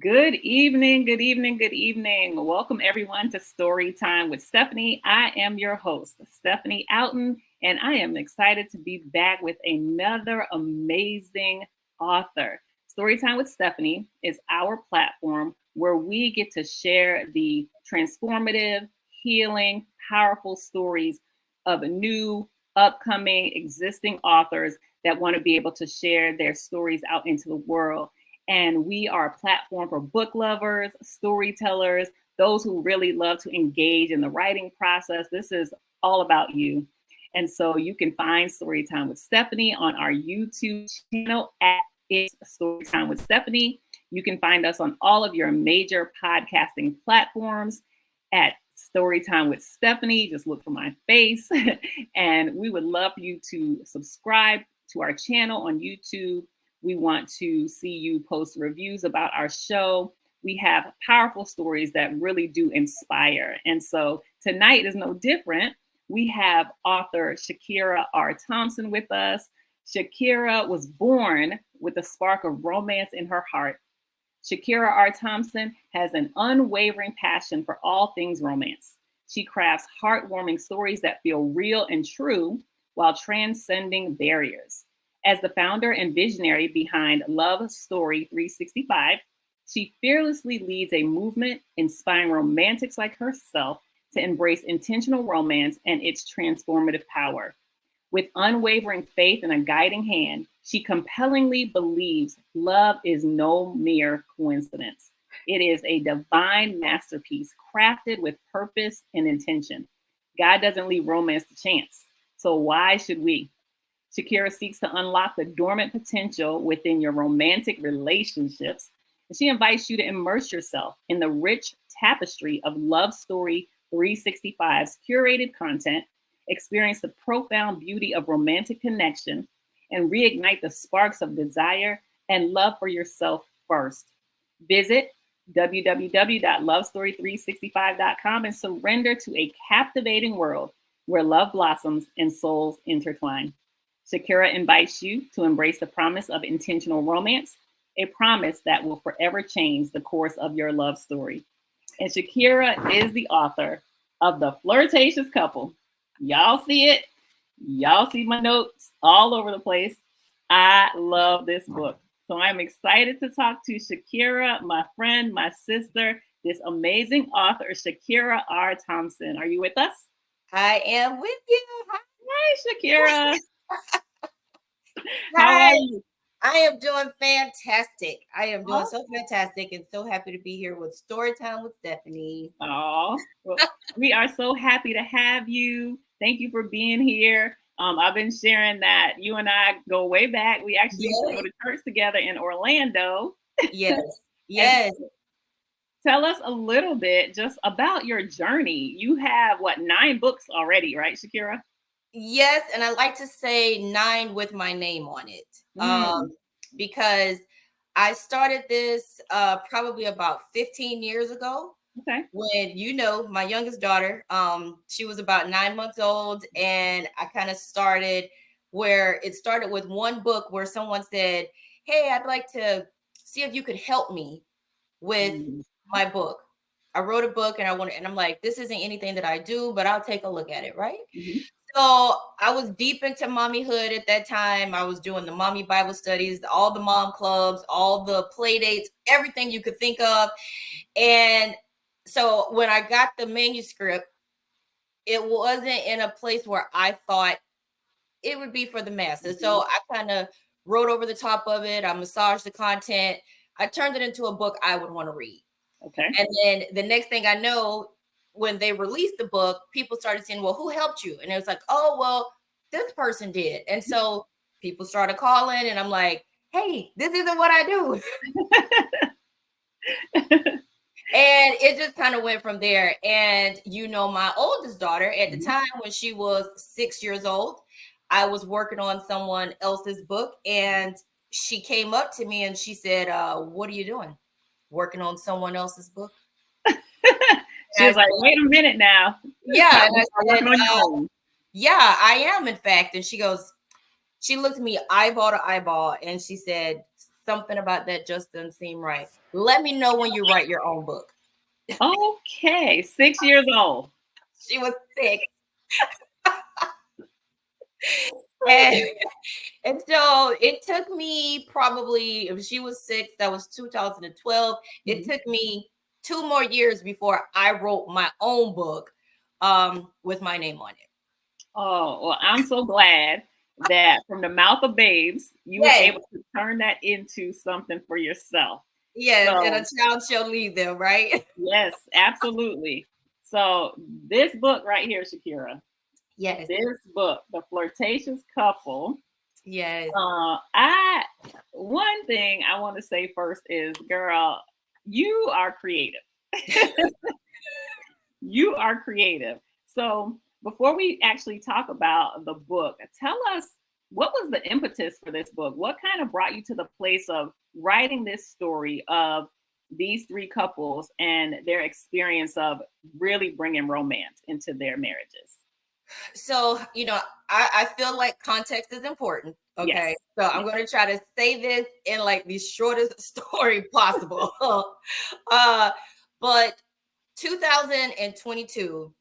Good evening, good evening, good evening. Welcome everyone to Storytime with Stephanie. I am your host, Stephanie Outen, and I am excited to be back with another amazing author. Storytime with Stephanie is our platform where we get to share the transformative, healing, powerful stories of new, upcoming, existing authors that want to be able to share their stories out into the world. And we are a platform for book lovers, storytellers, those who really love to engage in the writing process. This is all about you. And so you can find Storytime with Stephanie on our YouTube channel at It's Storytime with Stephanie. You can find us on all of your major podcasting platforms at Storytime with Stephanie. Just look for my face. And we would love for you to subscribe to our channel on YouTube. We want to see you post reviews about our show. We have powerful stories that really do inspire. And so tonight is no different. We have author Shakira R. Thompson with us. Shakira was born with a spark of romance in her heart. Shakira R. Thompson has an unwavering passion for all things romance. She crafts heartwarming stories that feel real and true while transcending barriers. As the founder and visionary behind Love Story 365, she fearlessly leads a movement inspiring romantics like herself to embrace intentional romance and its transformative power. With unwavering faith and a guiding hand, she compellingly believes love is no mere coincidence. It is a divine masterpiece crafted with purpose and intention. God doesn't leave romance to chance, so why should we? Shakira seeks to unlock the dormant potential within your romantic relationships. And she invites you to immerse yourself in the rich tapestry of Love Story 365's curated content, experience the profound beauty of romantic connection, and reignite the sparks of desire and love for yourself first. Visit www.lovestory365.com and surrender to a captivating world where love blossoms and souls intertwine. Shakira invites you to embrace the promise of intentional romance, a promise that will forever change the course of your love story. And Shakira is the author of The Flirtatious Couple. Y'all see it? Y'all see my notes all over the place. I love this book. So I'm excited to talk to Shakira, my friend, my sister, this amazing author, Shakira R. Thompson. Are you with us? I am with you. Hi, Shakira. How Hi. are you? I am doing fantastic. I am doing so fantastic and so happy to be here with Storytime with Stephanie. Oh, well, we are so happy to have you. Thank you for being here. I've been sharing that you and I go way back. We actually used to go to church together in Orlando. Yes. Yes. Tell us a little bit just about your journey. You have 9 books already, right, Shakira? Yes, and I like to say 9 with my name on it. Because I started this probably about 15 years ago. Okay. When my youngest daughter, she was about 9 months old, and I kind of started where it started with one book where someone said, "Hey, I'd like to see if you could help me with my book." I wrote a book and I'm like, this isn't anything that I do, but I'll take a look at it, right? Mm-hmm. So I was deep into mommyhood at that time. I was doing the mommy Bible studies, all the mom clubs, all the play dates, everything you could think of. And so when I got the manuscript, it wasn't in a place where I thought it would be for the masses. So I kind of wrote over the top of it. I massaged the content. I turned it into a book I would want to read. Okay. And then the next thing I know, when they released the book, people started saying, "Well, who helped you?" And it was like, "Oh, well, this person did." And so people started calling, and I'm like, "Hey, this isn't what I do." And it just kind of went from there. And my oldest daughter at the time, when she was 6 years old, I was working on someone else's book, and she came up to me and she said, "What are you doing? Working on someone else's book?" She was like, "Wait a minute now." Yeah. And I said, on your own. "Yeah, I am, in fact." And she looked at me eyeball to eyeball and she said, something about that just doesn't seem right. Let me know when you write your own book. Okay, 6 years old. She was 6. and, and so it took me probably, if she was 6, that was 2012. It took me 2 more years before I wrote my own book with my name on it. Oh, well, I'm so glad that from the mouth of babes, you were able to turn that into something for yourself. Yes, and a child shall lead them, right? Yes, absolutely. So this book right here, Shakira. Yes. This book, The Flirtatious Couple. Yes. One thing I want to say first is, girl, you are creative. You are creative. So before we actually talk about the book, tell us, what was the impetus for this book? What kind of brought you to the place of writing this story of these 3 couples and their experience of really bringing romance into their marriages? So, I feel like context is important. Okay. Yes. So I'm going to try to say this in like the shortest story possible. But 2022,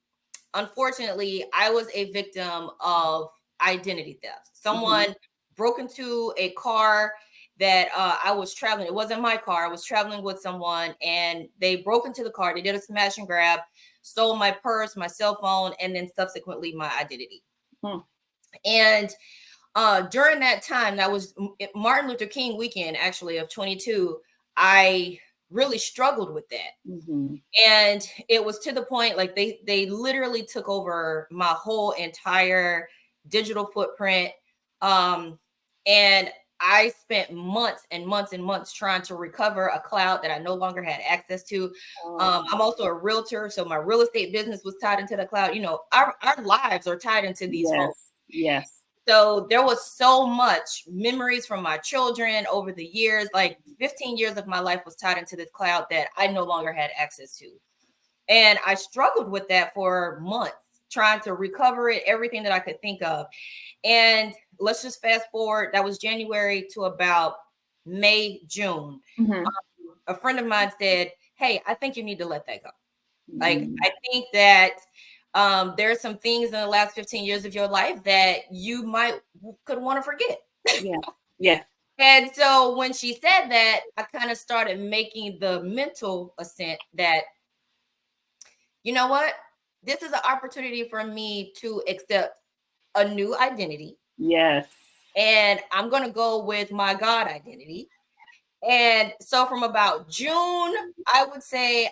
unfortunately, I was a victim of identity theft. Someone broke into a car that I was traveling. It wasn't my car. I was traveling with someone, and they broke into the car. They did a smash and grab, stole my purse, my cell phone, and then subsequently my identity. And during that time, that was Martin Luther King weekend, actually, of 22, I really struggled with that. And it was to the point, like they literally took over my whole entire digital footprint. And I spent months and months and months trying to recover a cloud that I no longer had access to. I'm also a realtor, so my real estate business was tied into the cloud. Our lives are tied into these phones. Yes. So there was so much memories from my children over the years, like 15 years of my life was tied into this cloud that I no longer had access to. And I struggled with that for months, trying to recover it, everything that I could think of. And let's just fast forward. That was January to about May, June. A friend of mine said, "Hey, I think you need to let that go. Like, I think that there are some things in the last 15 years of your life that you could want to forget." Yeah. And so when she said that, I kind of started making the mental assent that, you know what? This is an opportunity for me to accept a new identity. Yes. And I'm going to go with my God identity. And so from about June, I would say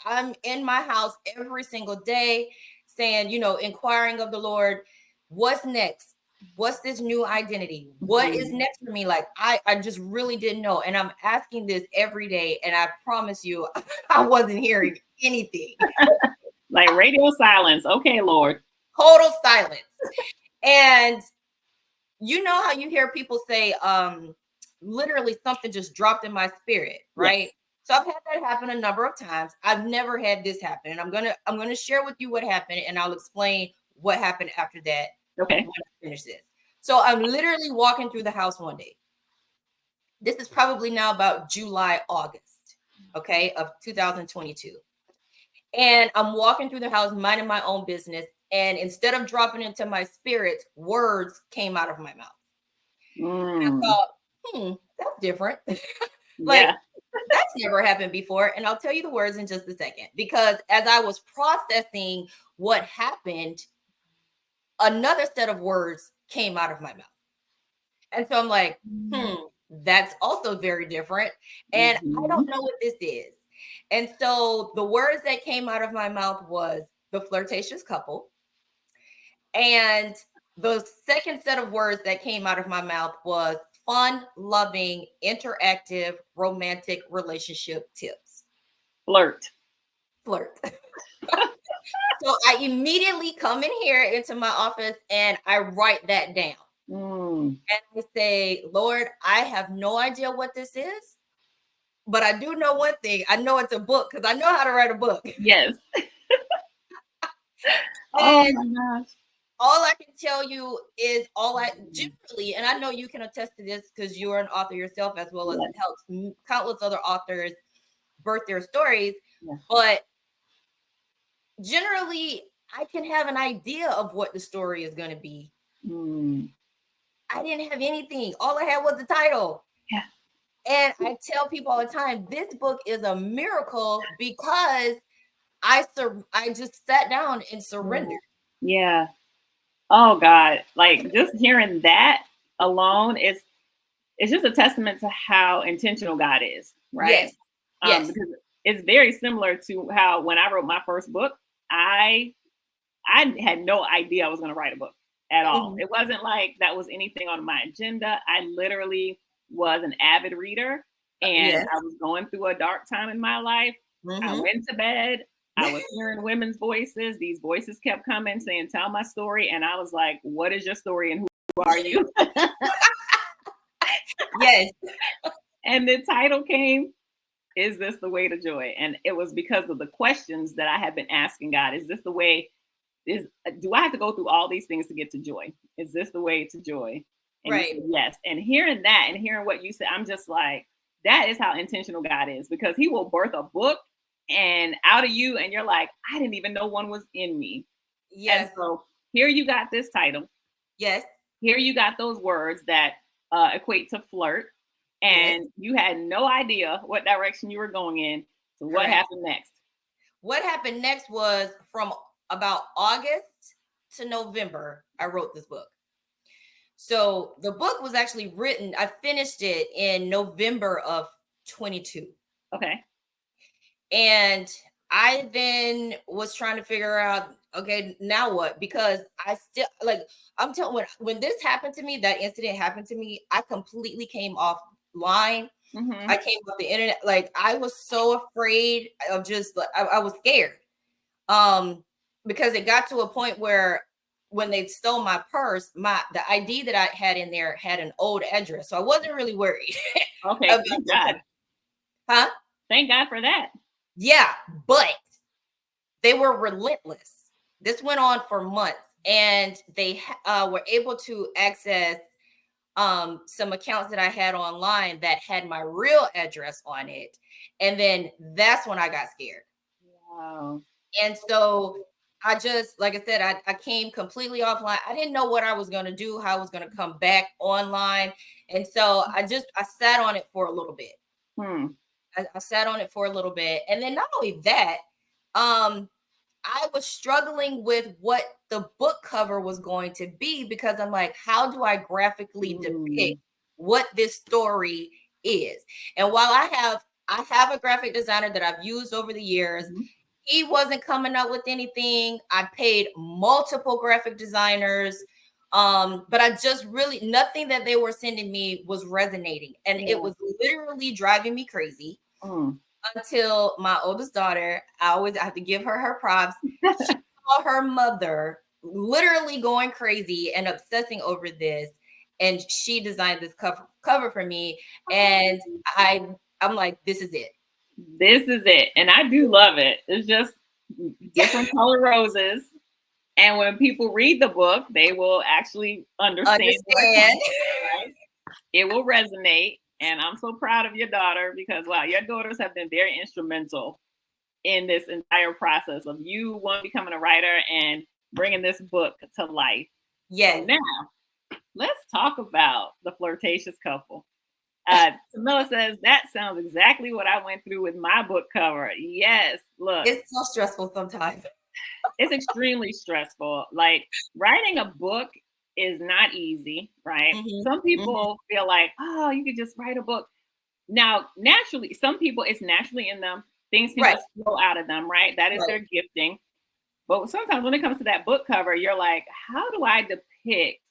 I'm in my house every single day saying, inquiring of the Lord, what's next? What's this new identity? What is next for me? Like, I just really didn't know. And I'm asking this every day. And I promise you, I wasn't hearing anything. Like radio silence. Okay, Lord. Total silence. And you know how you hear people say, literally something just dropped in my spirit, right? Yes. So I've had that happen a number of times. I've never had this happen. And I'm gonna share with you what happened, and I'll explain what happened after that. Okay. When I finish this. So I'm literally walking through the house one day. This is probably now about July, August, okay, of 2022. And I'm walking through the house, minding my own business. And instead of dropping into my spirit, words came out of my mouth. And I thought, that's different. That's never happened before. And I'll tell you the words in just a second, because as I was processing what happened, another set of words came out of my mouth. And so I'm like, that's also very different. And I don't know what this is. And so the words that came out of my mouth was the flirtatious couple. And the second set of words that came out of my mouth was fun, loving, interactive, romantic relationship tips. Flirt. So I immediately come in here into my office and I write that down. And I say, Lord, I have no idea what this is, but I do know one thing. I know it's a book because I know how to write a book. Yes. Oh my gosh. all I can tell you is generally, and I know you can attest to this because you're an author yourself, as well as Yes. helps countless other authors birth their stories. Yes. But generally, I can have an idea of what the story is going to be. I didn't have anything. All I had was the title. Yeah. And I tell people all the time, this book is a miracle because I just sat down and surrendered. Yeah. Oh God. Like just hearing that alone it's just a testament to how intentional God is, right? Yes. Because it's very similar to how when I wrote my first book, I had no idea I was going to write a book at all. It wasn't like that was anything on my agenda. I literally was an avid reader and I was going through a dark time in my life. I went to bed. I was hearing women's voices. These voices kept coming saying, tell my story. And I was like, what is your story and who are you? Yes. And the title came, Is This the Way to Joy? And it was because of the questions that I had been asking God. Is this the way? Do I have to go through all these things to get to joy? Is this the way to joy? And right. He said, yes. And hearing that and hearing what you said, I'm just like, that is how intentional God is, because he will birth a book and out of you. And you're like, I didn't even know one was in me. Yes. And so here you got this title. Yes. Here you got those words that equate to flirt. And you had no idea what direction you were going in. So what happened next? What happened next was from about August to November, I wrote this book. So the book was actually written, I finished it in November of 22. Okay. And I then was trying to figure out, okay, now what? Because I still, like, I'm telling, when this happened to me, that incident happened to me, I completely came offline. I came off the internet. Like, I was so afraid of just, like, I was scared. Because it got to a point where when they stole my purse, the ID that I had in there had an old address. So I wasn't really worried. Okay. Thank God. Huh? Thank God for that. Yeah, but they were relentless. This went on for months, and they were able to access some accounts that I had online that had my real address on it. And then that's when I got scared. Wow. And so I just, like I said, I came completely offline. I didn't know what I was going to do, how I was going to come back online. And so I sat on it for a little bit. I sat on it for a little bit. And then not only that, I was struggling with what the book cover was going to be, because I'm like, how do I graphically depict what this story is? And while I have a graphic designer that I've used over the years, he wasn't coming up with anything. I paid multiple graphic designers. But I just really, nothing that they were sending me was resonating. And it was literally driving me crazy until my oldest daughter, I have to give her props. She saw her mother literally going crazy and obsessing over this. And she designed this cover for me. And I'm like, this is it. This is it. And I do love it. It's just different color roses. And when people read the book, they will actually understand. Right? It will resonate. And I'm so proud of your daughter, because, wow, your daughters have been very instrumental in this entire process of you becoming a writer and bringing this book to life. Yes. So now, let's talk about the Flirtatious Couple. Camilla says, that sounds exactly what I went through with my book cover. Yes, look. It's so stressful sometimes. It's extremely stressful. Like, writing a book is not easy, right? Some people feel like, oh, you could just write a book. Now, naturally, some people, it's naturally in them. Things can just flow out of them, right? That is their gifting. But sometimes when it comes to that book cover, you're like, how do I depict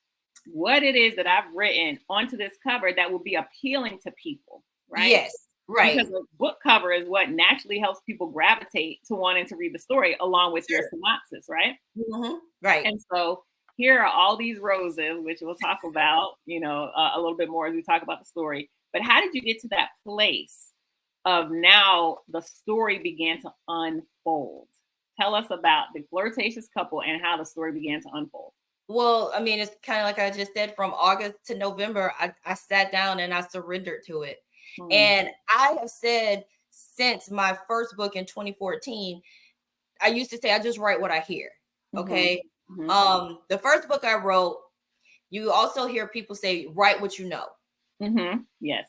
what it is that I've written onto this cover that will be appealing to people, right? Yes, right. Because the book cover is what naturally helps people gravitate to wanting to read the story along with your synopsis, right? Right. And so here are all these roses, which we'll talk about, a little bit more as we talk about the story. But how did you get to that place of now the story began to unfold? Tell us about the Flirtatious Couple and how the story began to unfold. Well, I mean, it's kind of like I just said, from August to November, I sat down and I surrendered to it. Hmm. And I have said since my first book in 2014, I used to say, I just write what I hear. Hmm. Okay. Hmm. The first book I wrote, you also hear people say, write what you know. Hmm. Yes.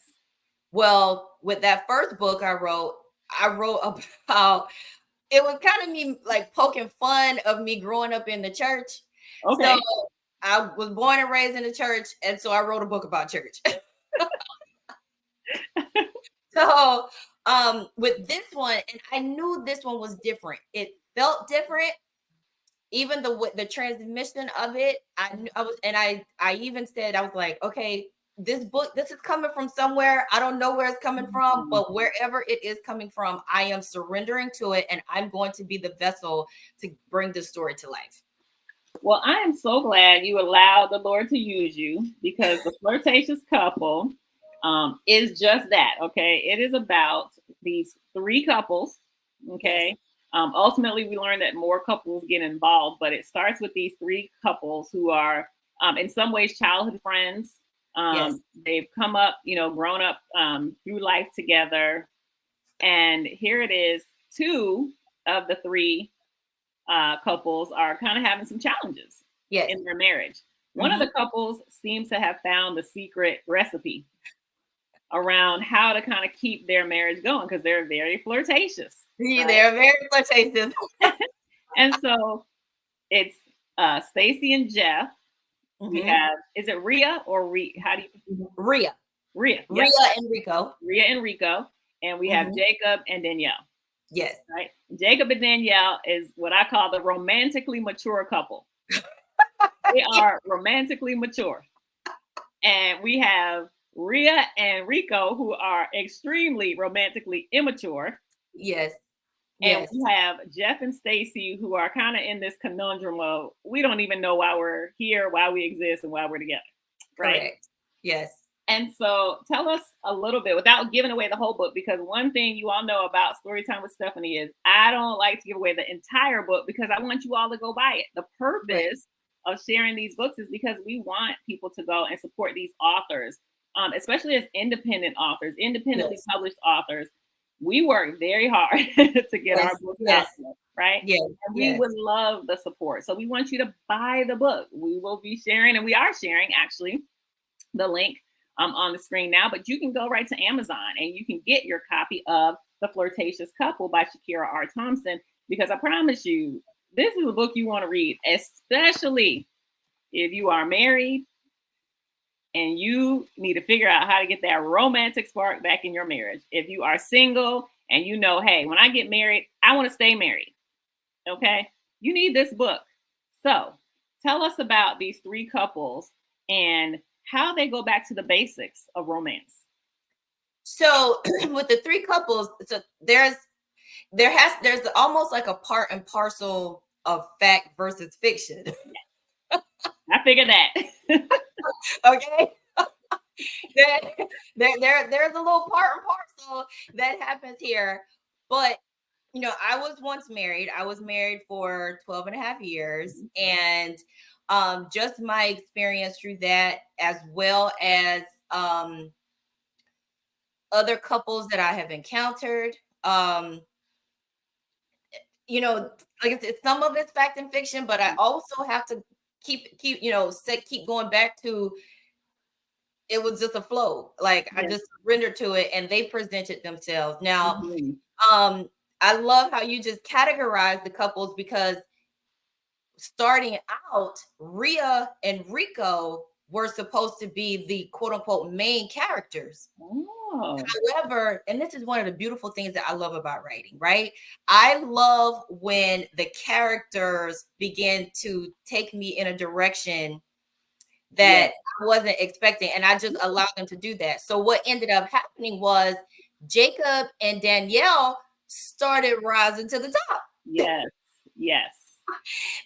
Well, with that first book I wrote about, it was kind of me like poking fun of me growing up in the church. So Okay. I was born and raised in the church, and so I wrote a book about church. So with this one, and I knew this one was different. It felt different. Even the transmission of it, I knew I was, and I even said, I was like, okay, this book, this is coming from somewhere. I don't know where it's coming from, Mhm. but wherever it is coming from, I am surrendering to it, and I'm going to be the vessel to bring this story to life. Well, I am so glad you allowed the Lord to use you because the Flirtatious Couple is just that. Okay. It is about these three couples. Yes, Okay. Ultimately, we learn that more couples get involved, but it starts with these three couples who are, in some ways, childhood friends. yes, They've come up, grown up through life together. And here it is, two of the three couples are kind of having some challenges yes. in their marriage. One of Mm-hmm. the couples seems to have found the secret recipe around how to kind of keep their marriage going because they're very flirtatious, right? They're very flirtatious. And so it's Stacy and Jeff. We Mm-hmm. have, is it Rhea or how do you, Rhea, Rhea? Yep, Rhea and Rico. Rhea and Rico. And we have Mm-hmm. Jacob and Danielle, Yes. right? Jacob and Danielle is what I call the romantically mature couple. They are romantically mature. And we have Rhea and Rico, who are extremely romantically immature. Yes. And Yes. we have Jeff and Stacy, who are kind of in this conundrum of we don't even know why we're here, why we exist, and why we're together. Right. Correct. Yes. And so tell us a little bit without giving away the whole book, because one thing you all know about Storytime with Stephanie is I don't like to give away the entire book because I want you all to go buy it. The Right. purpose of sharing these books is because we want people to go and support these authors, especially as independent authors, independently Yes. published authors. We work very hard to get Yes. our books out Yes. there, right? Yes. And we Yes. would love the support. So we want you to buy the book. We will be sharing, and we are sharing actually the link on the screen now, but you can go right to Amazon and you can get your copy of The Flirtatious Couple by Shakira R. Thompson, because I promise you, this is a book you want to read, especially if you are married and you need to figure out how to get that romantic spark back in your marriage. If you are single and you know, hey, when I get married, I want to stay married. Okay. You need this book. So tell us about these three couples and how they go back to the basics of romance. So with the three couples, so there's almost like a part and parcel of fact versus fiction. I figured that. Okay. there, there's a little part and parcel that happens here. But I was once married. I was married for 12 and a half years. And just my experience through that, as well as other couples that I have encountered. Um, like I said, some of it's fact and fiction, but I also have to keep going back to, it was just a flow. Like I Yes. just surrendered to it and they presented themselves. Now, Mhm. um, I love how you just categorize the couples, because starting out, Rhea and Rico were supposed to be the quote unquote main characters. Oh. However, and this is one of the beautiful things that I love about writing, right? I love when the characters begin to take me in a direction that Yes. I wasn't expecting, and I just allowed them to do that. So what ended up happening was Jacob and Danielle started rising to the top. Yes. Yes.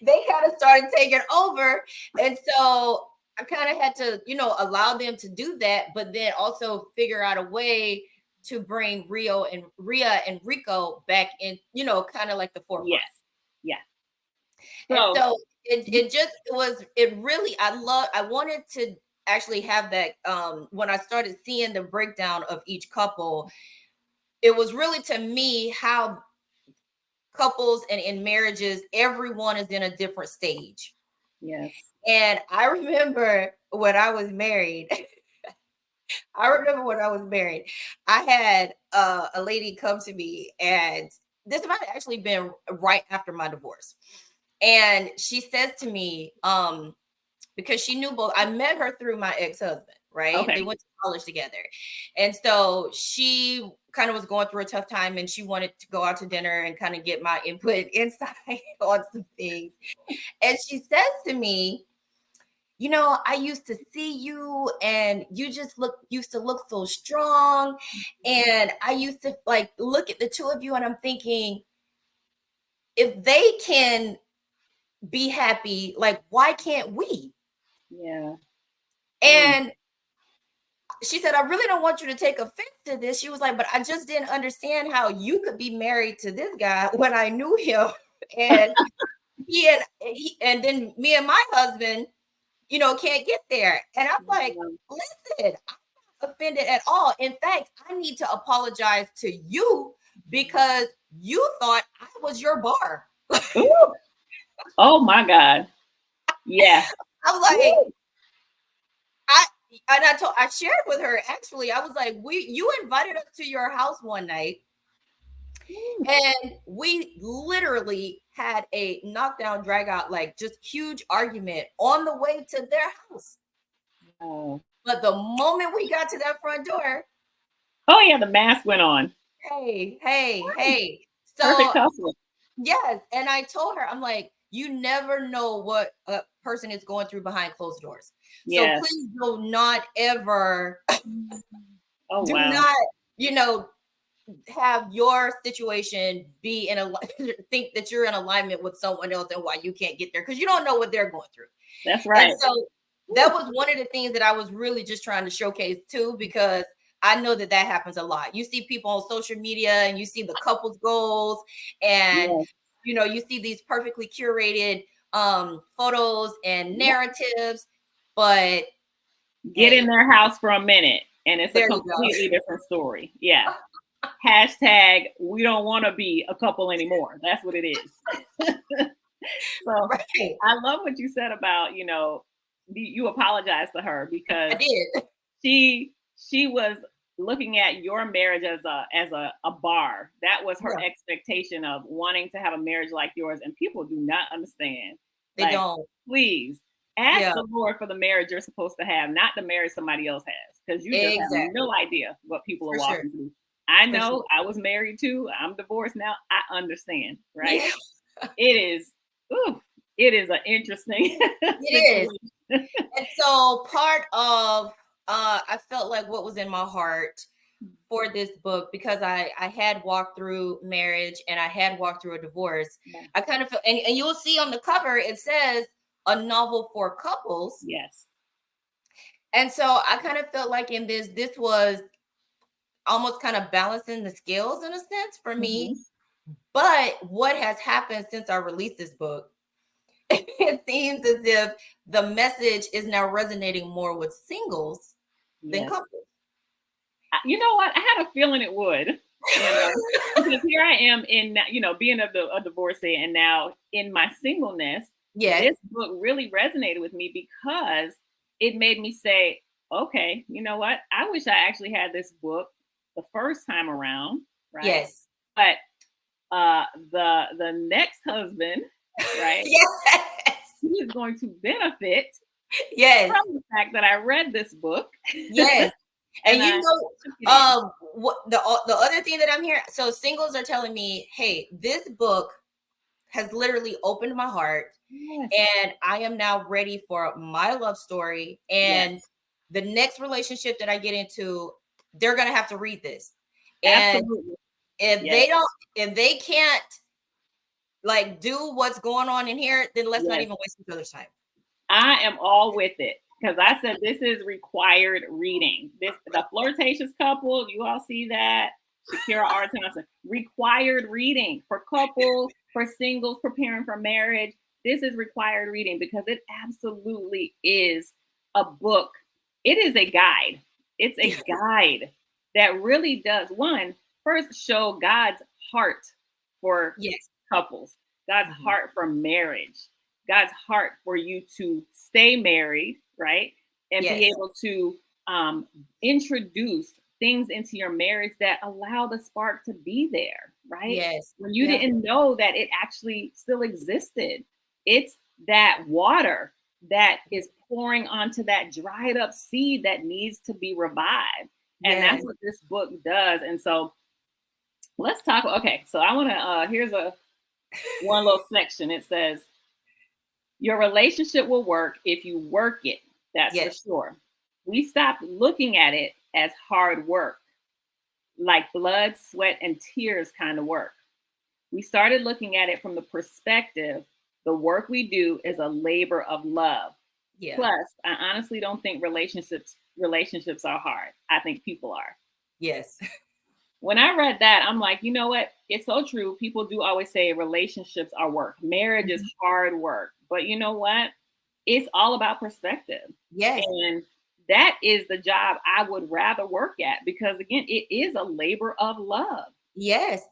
They kind of started taking over. And so I kind of had to, allow them to do that, but then also figure out a way to bring Rhea and Rico back in, kind of like the forefront. Yes. Yeah. And So so it really, I wanted to actually have that, when I started seeing the breakdown of each couple, it was really, to me, how couples and in marriages, everyone is in a different stage. Yes. And I remember when I was married, I had a lady come to me, and this might have actually been right after my divorce. And she says to me, because she knew both, I met her through my ex-husband, right? Okay. They went to college together. And so she kind of was going through a tough time, and she wanted to go out to dinner and kind of get my input insight on some things. And she says to me, I used to see you and you just used to look so strong. And I used to like look at the two of you and I'm thinking, if they can be happy, like, why can't we? Yeah. And she said, I really don't want you to take offense to this. She was like, but I just didn't understand how you could be married to this guy when I knew him. And and then me and my husband, can't get there. And I'm like, listen, I'm not offended at all. In fact, I need to apologize to you because you thought I was your bar. Ooh. Oh my God. Yeah. I'm like, I shared with her, actually, I was like, you invited us to your house one night, and we literally had a knockdown, drag out, like just huge argument on the way to their house. Oh. But the moment we got to that front door, Oh yeah, the mask went on. Hey. Perfect So couple. yes, and I told her, I'm like, you never know what a person is going through behind closed doors. So Yes. please do not ever Oh do wow. not, have your situation be think that you're in alignment with someone else and why you can't get there, because you don't know what they're going through. That's right. And so that was one of the things that I was really just trying to showcase too, because I know that happens a lot. You see people on social media and you see the couples goals, and you see these perfectly curated photos and narratives, but get in their house for a minute and it's a there you completely different story. Yeah. Hashtag we don't want to be a couple anymore. That's what it is. So Right. I love what you said about, you apologize to her because I did. she was looking at your marriage as a bar. That was her expectation of wanting to have a marriage like yours, and people do not understand. They don't. Please ask the Lord for the marriage you're supposed to have, not the marriage somebody else has, because you just have no idea what people are walking through. I know. I was married too. I'm divorced now. I understand, right? Yeah. It is an interesting it is. And so part of I felt like what was in my heart for this book, because I had walked through marriage and I had walked through a divorce. I kind of feel, and you'll see on the cover, it says a novel for couples. Yes. And so I kind of felt like in this was almost kind of balancing the scales in a sense for me. But what has happened since I released this book, it seems as if the message is now resonating more with singles than couples. You know what? I had a feeling it would. Because here I am in, being a divorcee, and now in my singleness. This book really resonated with me because it made me say, okay, you know what? I wish I actually had this book the first time around, right? Yes. But the next husband, right? Yes. He is going to benefit from the fact that I read this book. Yes. And what the other thing that I'm hearing, so singles are telling me, hey, this book has literally opened my heart, and I am now ready for my love story, and the next relationship that I get into, they're gonna have to read this. And absolutely. If they can't like do what's going on in here, then let's not even waste each other's time. I am all with it. Because I said this is required reading. The Flirtatious Couple, you all see that? Shakira R. Thompson. Required reading for couples, for singles preparing for marriage. this is required reading because it absolutely is a book. It is a guide. It's a guide that really does, one, first show God's heart for Yes. couples, God's heart for marriage, God's heart for you to stay married, right? And be able to introduce things into your marriage that allow the spark to be there, right? Yes. When you didn't know that it actually still existed. It's that water that is pouring onto that dried up seed that needs to be revived. And that's what this book does. And so let's talk. Okay, so I want to here's one little section. It says your relationship will work if you work it. That's for sure. We stopped looking at it as hard work, like blood, sweat, and tears kind of work. We started looking at it from the perspective the work we do is a labor of love. Yeah. Plus, I honestly don't think relationships are hard. I think people are. Yes. When I read that, I'm like, you know what? It's so true. People do always say relationships are work. Marriage is hard work. But you know what? It's all about perspective. Yes. And that is the job I would rather work at because, again, it is a labor of love. Yes.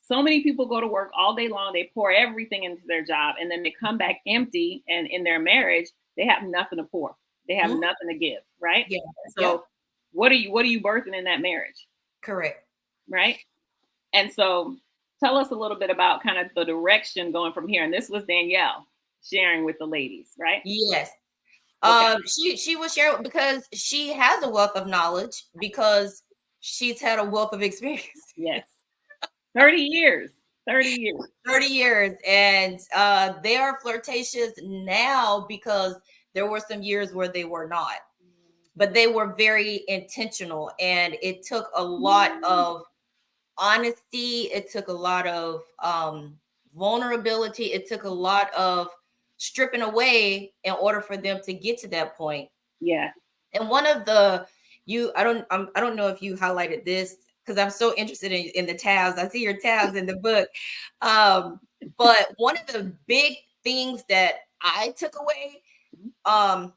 So many people go to work all day long. They pour everything into their job and then they come back empty. And in their marriage, they have nothing to pour. They have nothing to give, right? Yeah. So what are you birthing in that marriage? Correct. Right? And so tell us a little bit about kind of the direction going from here. And this was Danielle sharing with the ladies, right? Yes. Okay. She will share because she has a wealth of knowledge because she's had a wealth of experience. Yes. 30 years. 30 years. And they are flirtatious now because there were some years where they were not. But they were very intentional. And it took a lot of honesty. It took a lot of vulnerability. It took a lot of stripping away in order for them to get to that point. Yeah. And one of the I don't know if you highlighted this because I'm so interested in the tabs. I see your tabs in the book. But one of the big things that I took away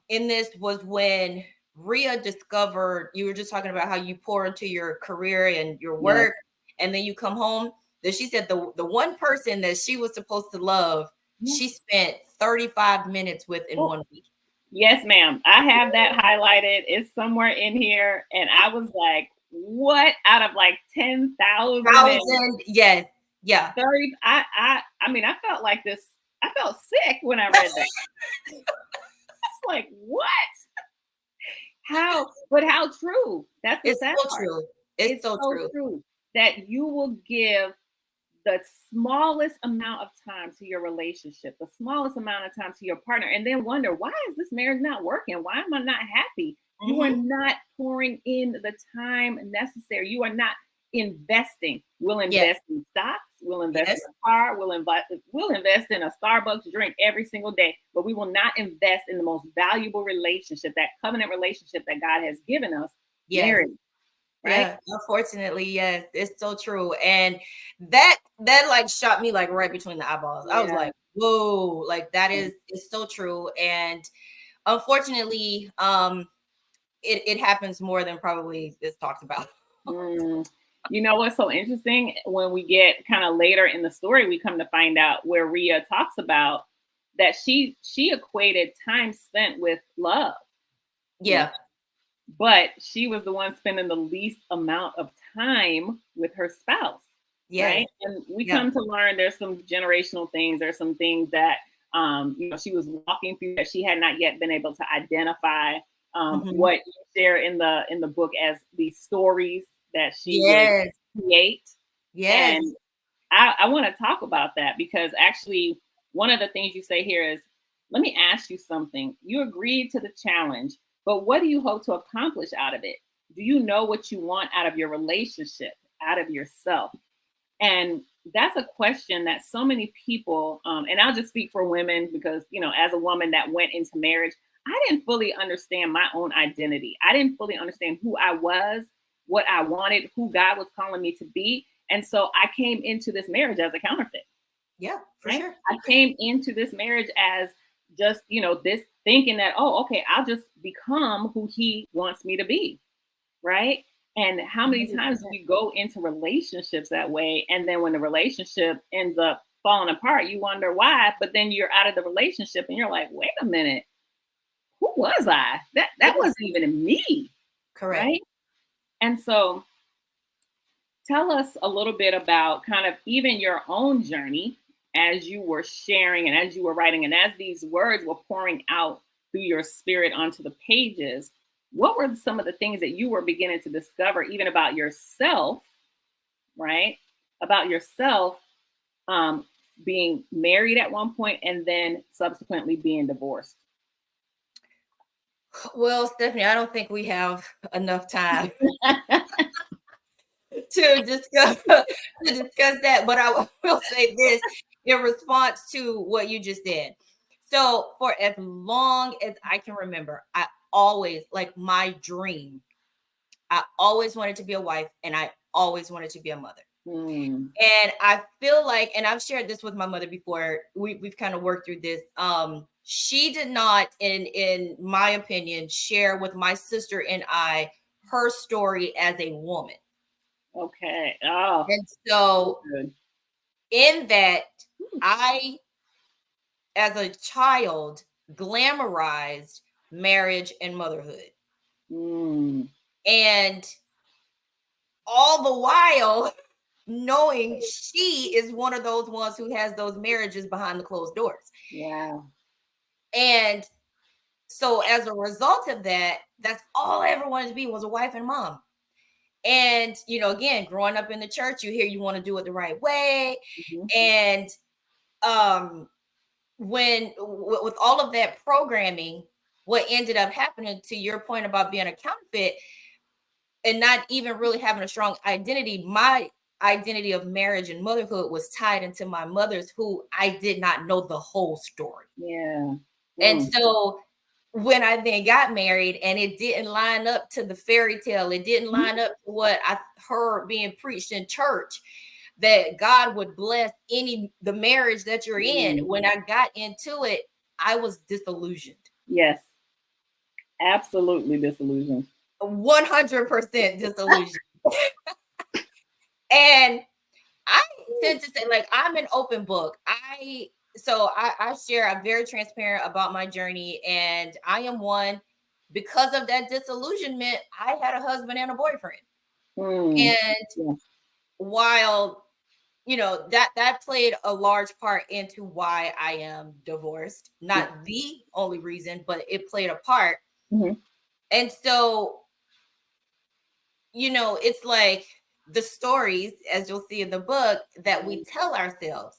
in this was when Rhea discovered, you were just talking about how you pour into your career and your work, and then you come home. That she said the one person that she was supposed to love, she spent 35 minutes with in 1 week. Yes, ma'am. I have that highlighted. It's somewhere in here. And I was like, what? Out of like 10,000? Yes. Yeah. 30. I mean, I felt like this. I felt sick when I read that. It's like, what? How? But how true? That's the sad part. True. It's so true that you will give the smallest amount of time to your relationship, the smallest amount of time to your partner, and then wonder, why is this marriage not working? Why am I not happy? You are not pouring in the time necessary. You are not investing. We'll invest in stocks. We'll invest in a car. We'll invest in a Starbucks drink every single day, but we will not invest in the most valuable relationship, that covenant relationship that God has given us, marriage. Right? Yeah, unfortunately, yes, it's so true. And that like shot me like right between the eyeballs. I was like, whoa, like that is so true. And unfortunately, it happens more than probably is talked about. You know what's so interesting? When we get kind of later in the story, we come to find out where Rhea talks about that she equated time spent with love. Yeah. But she was the one spending the least amount of time with her spouse. Right. And we come to learn there's some generational things. There's some things that, she was walking through that she had not yet been able to identify. What you share in the book as these stories that she would create. And I want to talk about that because actually one of the things you say here is, let me ask you something. You agreed to the challenge, but what do you hope to accomplish out of it? Do you know what you want out of your relationship, out of yourself? And that's a question that so many people, and I'll just speak for women because, as a woman that went into marriage, I didn't fully understand my own identity. I didn't fully understand who I was, what I wanted, who God was calling me to be. And so I came into this marriage as a counterfeit. Yeah, for right? sure. I came into this marriage as just, this thinking that, oh, okay, I'll just become who he wants me to be, right? And how many times 100%. we go into relationships that way, and then when the relationship ends up falling apart, you wonder why, but then you're out of the relationship and you're like, wait a minute, who was I? That Yeah, wasn't even me, correct. right? And so tell us a little bit about kind of even your own journey as you were sharing and as you were writing and as these words were pouring out through your spirit onto the pages. What were some of the things that you were beginning to discover, even about yourself, right? About yourself, um, being married at one point and then subsequently being divorced? Well, Stephanie, I don't think we have enough time to discuss that, but I will say this in response to what you just said. So, for as long as I can remember, I always, like, my dream, I always wanted to be a wife and I always wanted to be a mother. Hmm. And I feel like, and I've shared this with my mother before, we've kind of worked through this. She did not, in my opinion, share with my sister and I her story as a woman. Okay. Oh, And so good. in that, I, as a child, glamorized marriage and motherhood. Mm. And all the while knowing she is one of those ones who has those marriages behind the closed doors. Yeah. And so as a result of that, that's all I ever wanted to be, was a wife and mom. And, again, growing up in the church, you hear you want to do it the right way. Mhm. And um with all of that programming, what ended up happening, to your point about being a counterfeit and not even really having a strong identity, my identity of marriage and motherhood was tied into my mother's, who I did not know the whole story. Yeah. And Mm. so when I then got married and it didn't line up to the fairy tale, it didn't line up to what I heard being preached in church, that God would bless the marriage that you're in. Mm. When I got into it, I was disillusioned. Yes. Absolutely disillusioned. 100% disillusioned. And I tend to say, like, I'm an open book. I share, I'm very transparent about my journey, and I am one, because of that disillusionment, I had a husband and a boyfriend. Mm. And Yeah. while that played a large part into why I am divorced, Yeah. not the only reason, but it played a part. Mhm. And so, it's like the stories, as you'll see in the book, that we tell ourselves.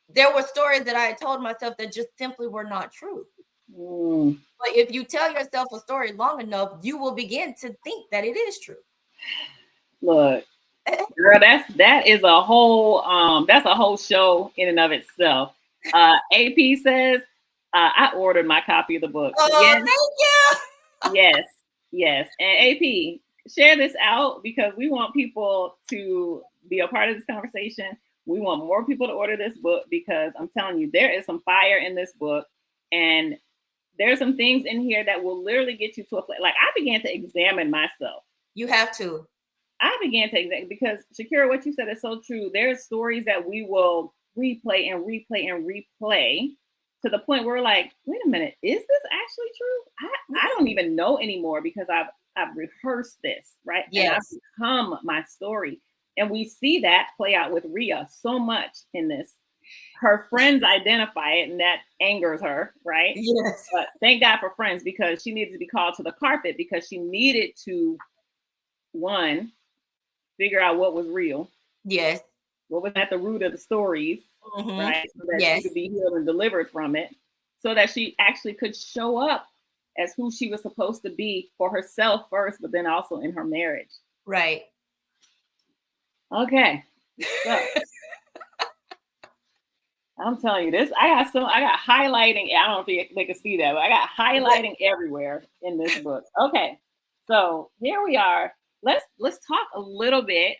There were stories that I had told myself that just simply were not true. Mm. But if you tell yourself a story long enough, you will begin to think that it is true. Look, girl, that's a whole show in and of itself. AP says, I ordered my copy of the book. Oh, Yes, thank yes, yes. And AP, share this out because we want people to be a part of this conversation. We want more people to order this book because I'm telling you, there is some fire in this book. And there's some things in here that will literally get you to a place. Like, I began to examine myself. you. You have to. I began to examine because, Shakira, what you said is so true. There's stories that we will replay and replay and replay to the point where we're like, wait a minute, is this actually true? I don't even know anymore because I've rehearsed this, right? And I've Yes. become my story. And we see that play out with Rhea so much in this. Her friends identify it, and that angers her, right? Yes. But thank God for friends, because she needed to be called to the carpet because she needed to, one, figure out what was real, Yes. what was at the root of the stories, Mm-hmm. right? So that she Yes. could be healed and delivered from it, so that she actually could show up as who she was supposed to be for herself first, but then also in her marriage. Right. Okay. So I'm telling you this. I got highlighting. I don't know if they can see that, but I got highlighting everywhere in this book. Okay. So here we are. Let's talk a little bit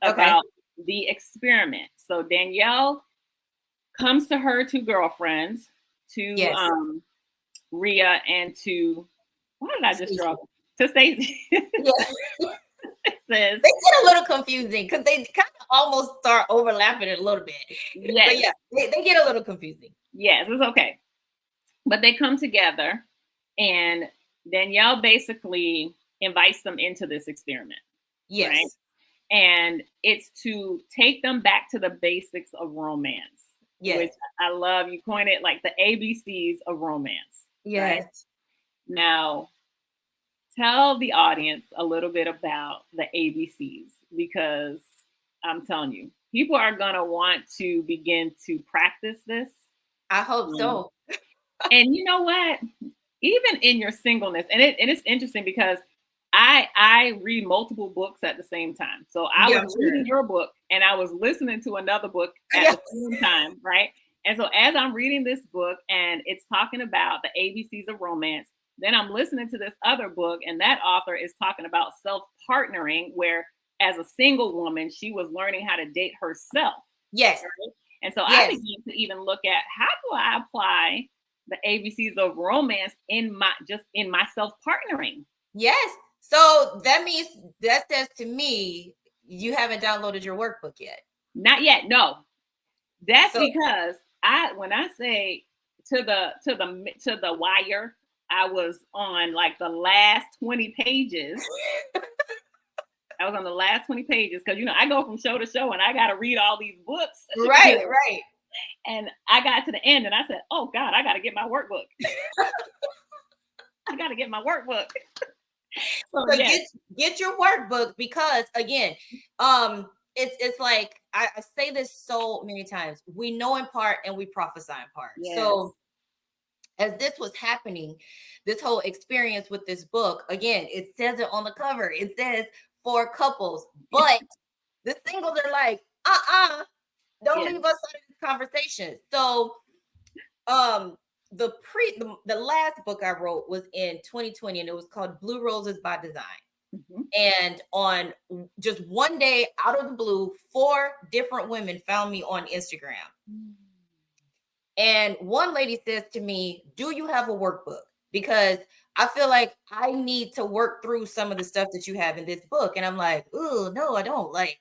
Okay. about the experiment. So Danielle comes to her two girlfriends, to Yes. Rhea and to, why did I just Stacey. draw? To Stacey. Yeah. It says, They get a little confusing because they kind of almost start overlapping it a little bit. yes. But yeah, they get a little confusing. Yes, it's okay. But they come together, and Danielle basically invites them into this experiment. Yes. Right? And it's to take them back to the basics of romance. Yes. Which I love. You coined it like the ABCs of romance. Yes. Right? Now, tell the audience a little bit about the ABCs, because I'm telling you, people are going to want to begin to practice this. I hope so. And you know what? Even in your singleness, and it's interesting because I read multiple books at the same time. So I was reading your book and I was listening to another book at the same time, right? And so as I'm reading this book and it's talking about the ABCs of romance, then I'm listening to this other book and that author is talking about self-partnering, where as a single woman, she was learning how to date herself. Yes. Right? And so I began to even look at, how do I apply the ABCs of romance in my self-partnering? Yes. So that means, that says to me, you haven't downloaded your workbook yet. Not yet. No. That's because when I say to the wire, I was on like the last 20 pages. I was on the last 20 pages because, I go from show to show and I got to read all these books. Right. And I got to the end and I said, oh God, I got to get my workbook. I got to get my workbook. So get your workbook, because again, it's like I say this so many times. We know in part and we prophesy in part. Yes. So as this was happening, this whole experience with this book, again, it says it on the cover. It says for couples, but the singles are like, don't leave us out of this conversation. So the last book I wrote was in 2020 and it was called Blue Roses by Design. Mm-hmm. And on just one day, out of the blue, 4 different women found me on Instagram. Mm-hmm. And one lady says to me, do you have a workbook? Because I feel like I need to work through some of the stuff that you have in this book. And I'm like, oh, no, I don't. Like,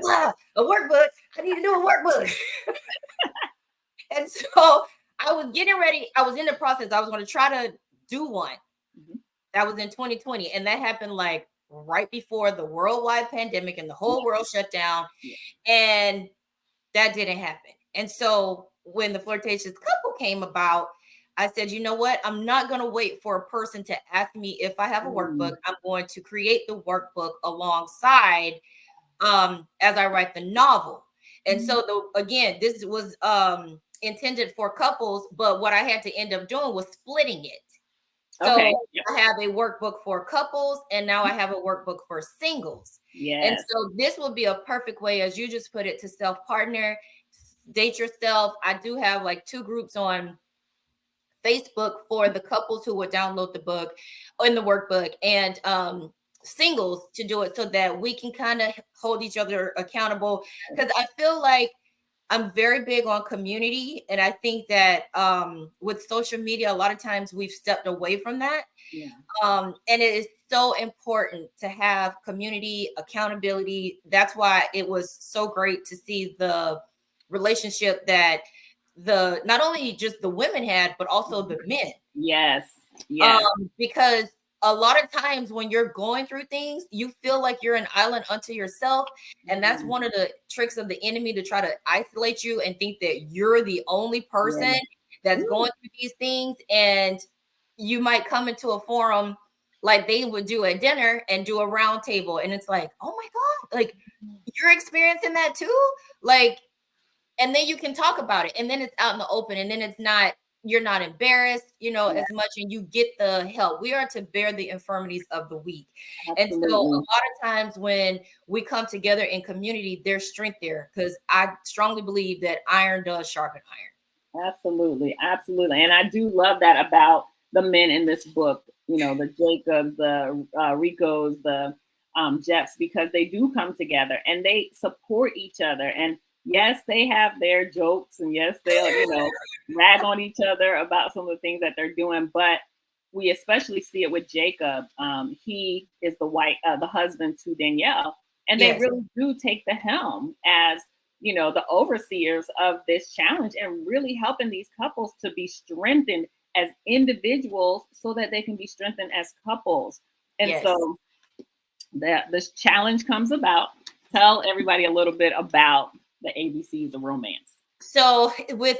a workbook. I need to do a workbook. And so I was getting ready. I was in the process. I was going to try to do one. Mm-hmm. That was in 2020. And that happened like right before the worldwide pandemic and the whole world shut down. Yeah. And that didn't happen. And so when the Flirtatious Couple came about, I said, you know what? I'm not going to wait for a person to ask me if I have a workbook. I'm going to create the workbook alongside as I write the novel. And so again, this was intended for couples, but what I had to end up doing was splitting it. So I have a workbook for couples and now I have a workbook for singles. Yes. And so this will be a perfect way, as you just put it, to self-partner, date yourself. I do have like 2 groups on Facebook for the couples who would download the book in the workbook, and singles to do it so that we can kind of hold each other accountable. Because I feel like I'm very big on community. And I think that with social media, a lot of times we've stepped away from that. Yeah. And it is so important to have community accountability. That's why it was so great to see the relationship that not only just the women had, but also the men. Yes. Yes. Because a lot of times when you're going through things, you feel like you're an island unto yourself. And that's one of the tricks of the enemy, to try to isolate you and think that you're the only person that's going through these things. And you might come into a forum like they would do at dinner and do a round table. And it's like, oh my God, like you're experiencing that too? Like, and then you can talk about it, and then it's out in the open, and then it's not, you're not embarrassed, as much, and you get the help. We are to bear the infirmities of the weak. Absolutely. And so a lot of times when we come together in community, there's strength there, because I strongly believe that iron does sharpen iron. Absolutely. Absolutely. And I do love that about the men in this book, the Jacobs, the Ricos, the Jeffs, because they do come together and they support each other. And yes, they have their jokes, and yes, they'll, rag on each other about some of the things that they're doing. But we especially see it with Jacob. He is the husband to Danielle, and they really do take the helm as the overseers of this challenge and really helping these couples to be strengthened as individuals so that they can be strengthened as couples. And so that this challenge comes about. Tell everybody a little bit about the ABCs of romance. So with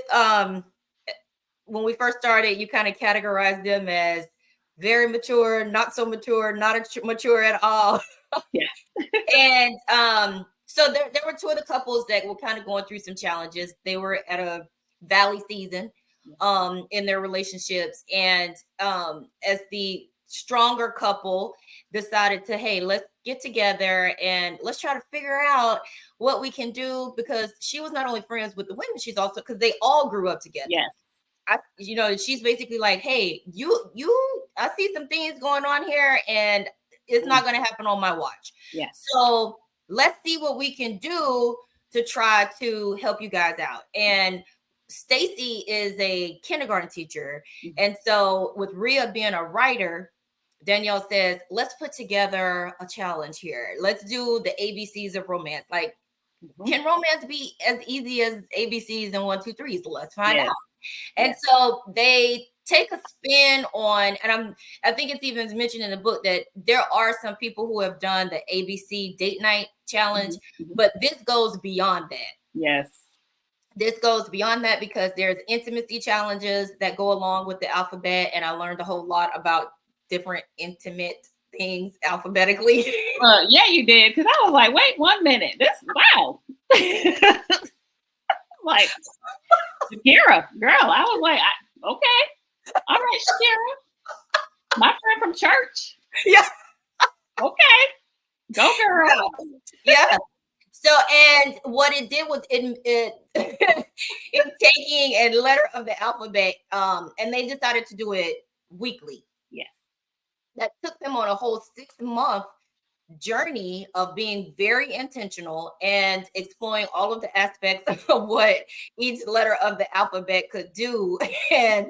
when we first started, you kind of categorized them as very mature, not so mature, not mature at all. Yeah. And so there were two of the couples that were kind of going through some challenges. They were at a valley season in their relationships. And as the stronger couple decided to, hey, let's get together and let's try to figure out what we can do, because she was not only friends with the women, she's also, because they all grew up together. Yes. She's basically like, hey, I see some things going on here and it's not going to happen on my watch. Yeah. So let's see what we can do to try to help you guys out. And Stacy is a kindergarten teacher. And so with Rhea being a writer, Danielle says, let's put together a challenge here. Let's do the ABCs of romance. Like, can romance be as easy as ABCs and 1, 2, 3s? Let's find out. And so they take a spin on, and I think it's even mentioned in the book that there are some people who have done the ABC date night challenge, but this goes beyond that. Yes. This goes beyond that because there's intimacy challenges that go along with the alphabet. And I learned a whole lot about different intimate things alphabetically. Yeah, you did. Because I was like, wait 1 minute. Wow. Like, Shakira, girl. I was like, okay. All right, Shakira. My friend from church. Yeah. Okay. Go, girl. Yeah. So, and what it did was it taking a letter of the alphabet, and they decided to do it weekly. Yes. That took them on a whole 6-month journey of being very intentional and exploring all of the aspects of what each letter of the alphabet could do. And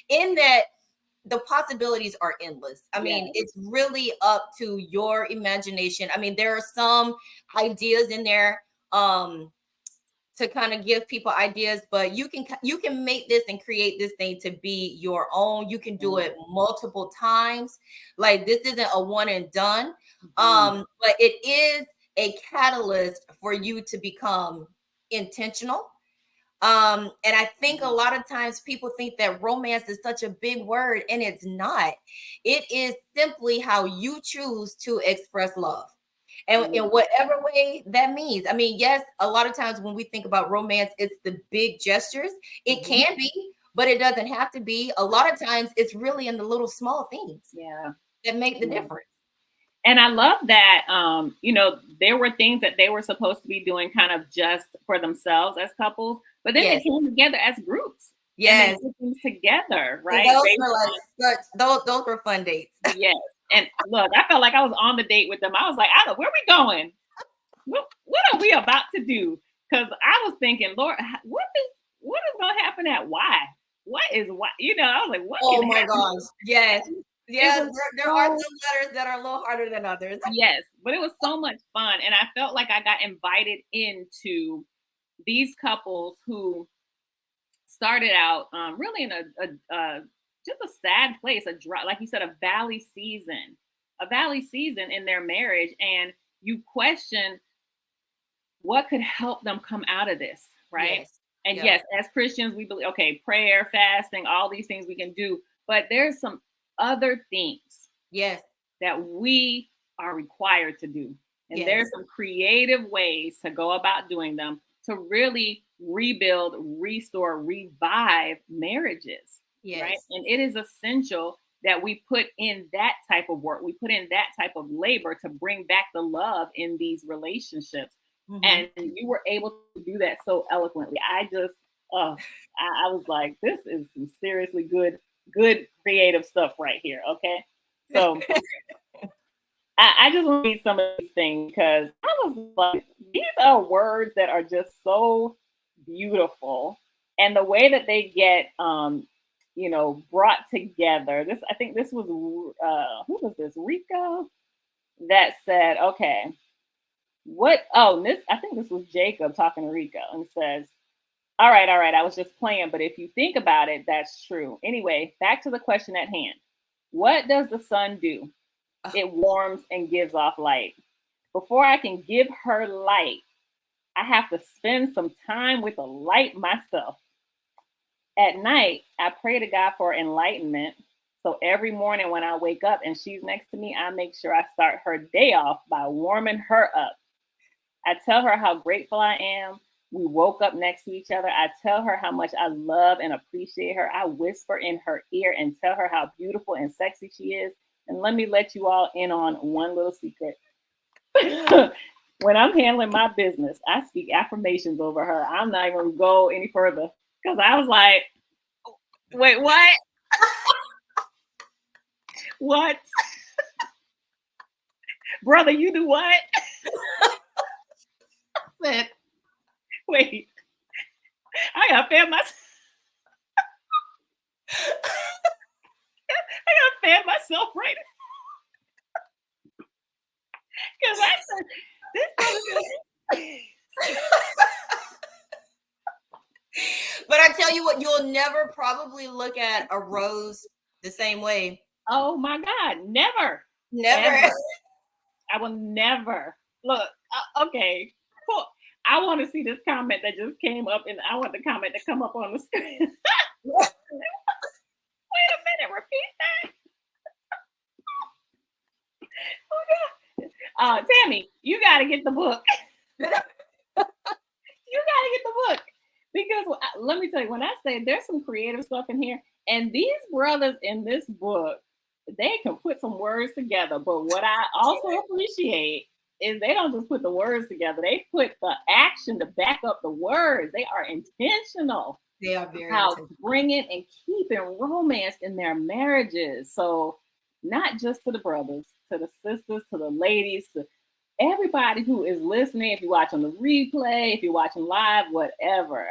in that, the possibilities are endless. I mean, it's really up to your imagination. I mean, there are some ideas in there to kind of give people ideas, but you can make this and create this thing to be your own. You can do it multiple times. Like, this isn't a one and done, but it is a catalyst for you to become intentional. And I think a lot of times people think that romance is such a big word, and it's not. It is simply how you choose to express love. And in whatever way that means. I mean, yes, a lot of times when we think about romance, it's the big gestures. It can be, but it doesn't have to be. A lot of times it's really in the little small things that make the difference. And I love that, there were things that they were supposed to be doing kind of just for themselves as couples, but then they came together as groups. Yes. And they did things together, right? Those were fun dates. Yes. And look, I felt like I was on the date with them. I was like, Anna, where are we going? What are we about to do? Because I was thinking, Lord, what is going to happen at why? What is why? I was like, what? Oh my gosh. Yes. Yeah, there are some letters that are a little harder than others. Yes, but it was so much fun. And I felt like I got invited into these couples who started out really in a just a sad place, like you said, a valley season in their marriage. And you question what could help them come out of this, right? Yes. And yes, as Christians, we believe, okay, prayer, fasting, all these things we can do, but there's some other things that we are required to do. And there's some creative ways to go about doing them to really rebuild, restore, revive marriages. Right. And it is essential that we put in that type of work. We put in that type of labor to bring back the love in these relationships. And you were able to do that so eloquently. I just, I was like, this is some seriously good creative stuff right here. Okay. So I just want to read some of these things because I was like, these are words that are just so beautiful, and the way that they get, brought together. This, I think, this was who was this? Rico that said, okay, what? Oh, this, I think this was Jacob talking to Rico and says, all right, I was just playing, but if you think about it, that's true. Anyway, back to the question at hand. What does the sun do? It warms and gives off light. Before I can give her light, I have to spend some time with the light myself. At night, I pray to God for enlightenment. So every morning when I wake up and she's next to me, I make sure I start her day off by warming her up. I tell her how grateful I am. We woke up next to each other. I tell her how much I love and appreciate her. I whisper in her ear and tell her how beautiful and sexy she is. And let me let you all in on one little secret. When I'm handling my business, I speak affirmations over her. I'm not even going to go any further because I was like, wait, what? What? Brother, you do what? Said, wait, I gotta fan myself. I gotta fan myself right now. Because I said, this But I tell you what, you'll never probably look at a rose the same way. oh my God, never. Never. Ever. I will never. Look, okay, cool. I want to see this comment that just came up, and I want the comment to come up on the screen. Wait a minute, repeat that. Oh God. Tammy, you got to get the book. You got to get the book. Because let me tell you, when I say there's some creative stuff in here, and these brothers in this book, they can put some words together. But what I also appreciate is they don't just put the words together, they put the action to back up the words. They are intentional. They are very How intentional. bringing and keeping romance in their marriages. So, not just to the brothers, to the sisters, to the ladies, to everybody who is listening. If you're watching the replay, if you're watching live, whatever,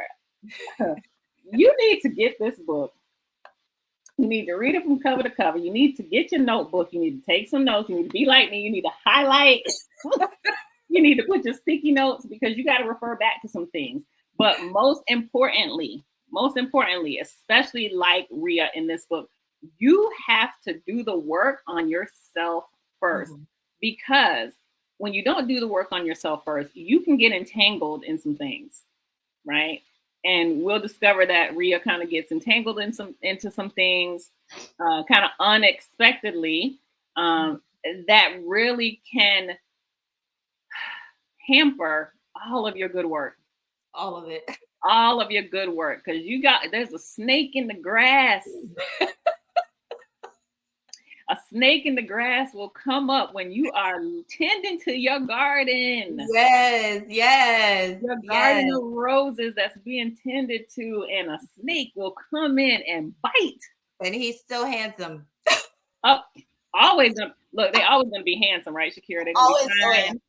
you need to get this book. You need to read it from cover to cover. You need to get your notebook. You need to take some notes. You need to be like me. You need to highlight. You need to put your sticky notes because you got to refer back to some things. But most importantly, especially like Rhea in this book, you have to do the work on yourself first. Mm-hmm. Because when you don't do the work on yourself first, you can get entangled in some things, right? And we'll discover that Rhea kind of gets entangled into some things kind of unexpectedly that really can hamper all of your good work. All of it. All of your good work. Because there's a snake in the grass. A snake in the grass will come up when you are tending to your garden. Yes. Your garden of roses that's being tended to, and a snake will come in and bite. And he's still handsome. Oh, always gonna look. They always gonna be handsome, right, Shakira? They're always fine.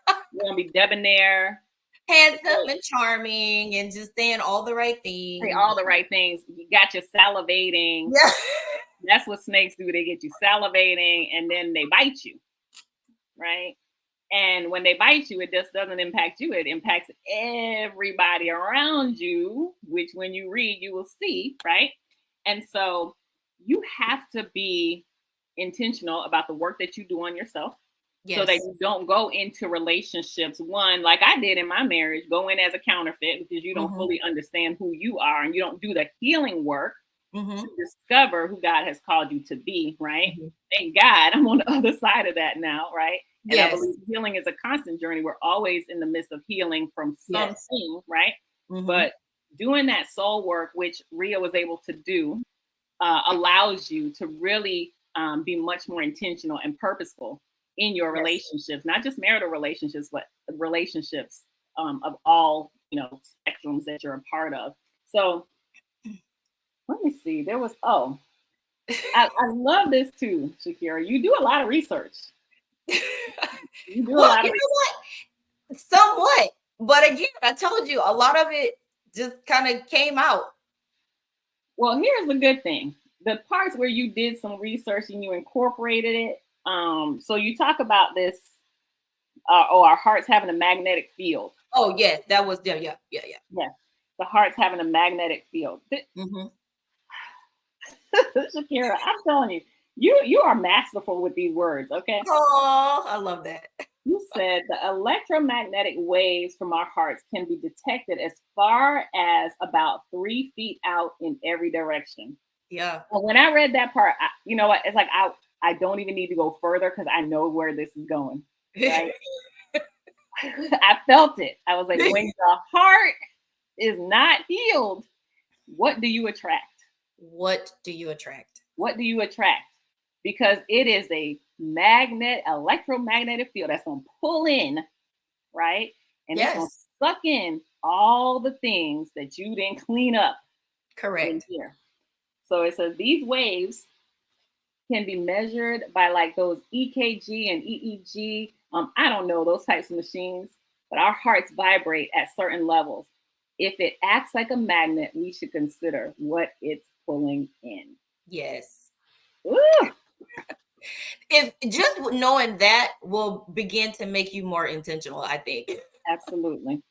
They're gonna be debonair, handsome and charming, and just saying all the right things. Say all the right things. You got you salivating. Yeah. That's what snakes do. They get you salivating and then they bite you, right? And when they bite you, it just doesn't impact you. It impacts everybody around you, which when you read, you will see, right? And so you have to be intentional about the work that you do on yourself. Yes. So that you don't go into relationships, one, like I did in my marriage, go in as a counterfeit because you don't fully understand who you are and you don't do the healing work to discover who God has called you to be, right? Thank God I'm on the other side of that now, right? And I believe healing is a constant journey. We're always in the midst of healing from something, right? But doing that soul work, which Rhea was able to do, allows you to really be much more intentional and purposeful in your relationships, not just marital relationships, but relationships of all, spectrums that you're a part of. So let me see. I love this too, Shakira. You do a lot of research. You do a Well, lot you of know what? Somewhat. But again, I told you a lot of it just kind of came out. Well, here's the good thing. The parts where you did some research and you incorporated it. So you talk about this, our hearts having a magnetic field. Oh, yes, that was there. Yeah. Yes, the heart's having a magnetic field. Mm-hmm. Shakira, I'm telling you, you are masterful with these words. Okay, Oh, I love that. you said the electromagnetic waves from our hearts can be detected as far as about 3 feet out in every direction. Yeah. Well, when I read that part, you know what? It's like I don't even need to go further because I know where this is going. Right? I felt it. I was like, when the heart is not healed, what do you attract? What do you attract? What do you attract? Because it is a electromagnetic field that's going to pull in, right? And it's going to Yes. suck in all the things that you didn't clean up in Correct. here. So it says these waves can be measured by like those EKG and EEG. I don't know those types of machines, but our hearts vibrate at certain levels. If it acts like a magnet, we should consider what it's pulling in. Yes. Ooh, If just knowing that will begin to make you more intentional, I think. absolutely.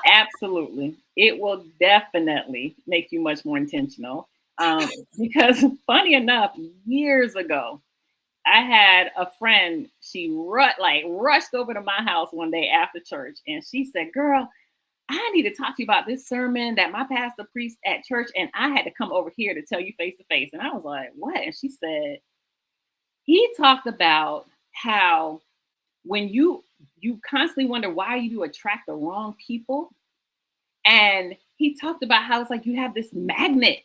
Absolutely. It will definitely make you much more intentional. Because funny enough, years ago, I had a friend, she rushed over to my house one day after church and she said, "Girl, I need to talk to you about this sermon that my pastor preached at church, and I had to come over here to tell you face to face." And I was like, "What?" And she said, he talked about how when you constantly wonder why you attract the wrong people. And he talked about how it's like you have this magnet,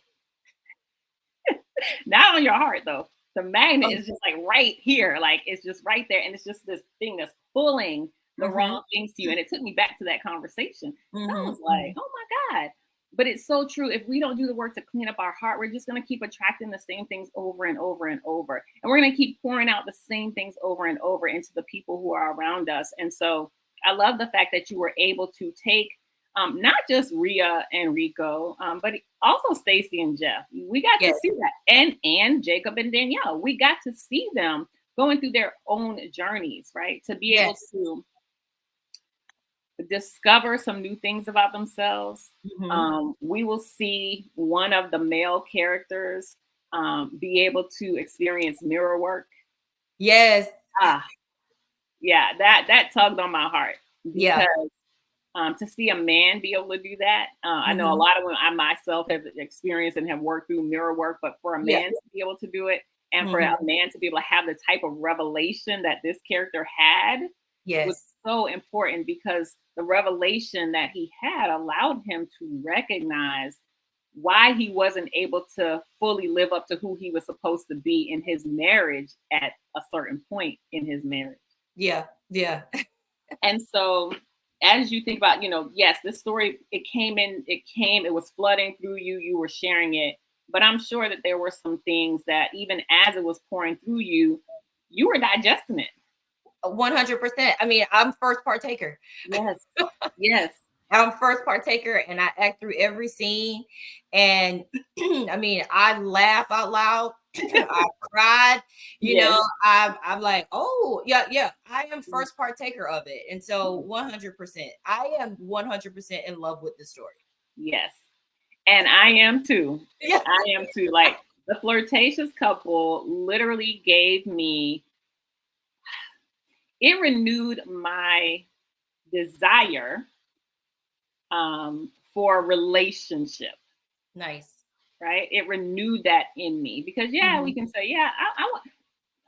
not on your heart though. The magnet is just like right here, like it's just right there, and it's just this thing that's pulling the wrong things to you. And it took me back to that conversation. So I was like, oh my God. But it's so true. If we don't do the work to clean up our heart, we're just going to keep attracting the same things over and over and over. And we're going to keep pouring out the same things over and over into the people who are around us. And so I love the fact that you were able to take not just Rhea and Rico, but also Stacy and Jeff. We got to see that. And Jacob and Danielle. We got to see them going through their own journeys, right? To be able to discover some new things about themselves. We will see one of the male characters be able to experience mirror work. Yes. Yeah, that tugged on my heart because to see a man be able to do that, I know a lot of women, I myself have experienced and have worked through mirror work, but for a man to be able to do it and for a man to be able to have the type of revelation that this character had was so important, because the revelation that he had allowed him to recognize why he wasn't able to fully live up to who he was supposed to be in his marriage at a certain point in his marriage. Yeah. And so as you think about, yes, this story, it was flooding through you, you were sharing it, but I'm sure that there were some things that even as it was pouring through you, you were digesting it. 100%. I mean, I'm first partaker. Yes. I'm first partaker, and I act through every scene. And I mean, I laugh out loud. I cried. You know, I'm like, oh yeah. I am first partaker of it, and so 100%. I am 100% in love with the story. Yes, and I am too. Yeah, I am too. Like the Flirtatious Couple literally gave me. It renewed my desire for a relationship. Nice. Right? It renewed that in me because we can say,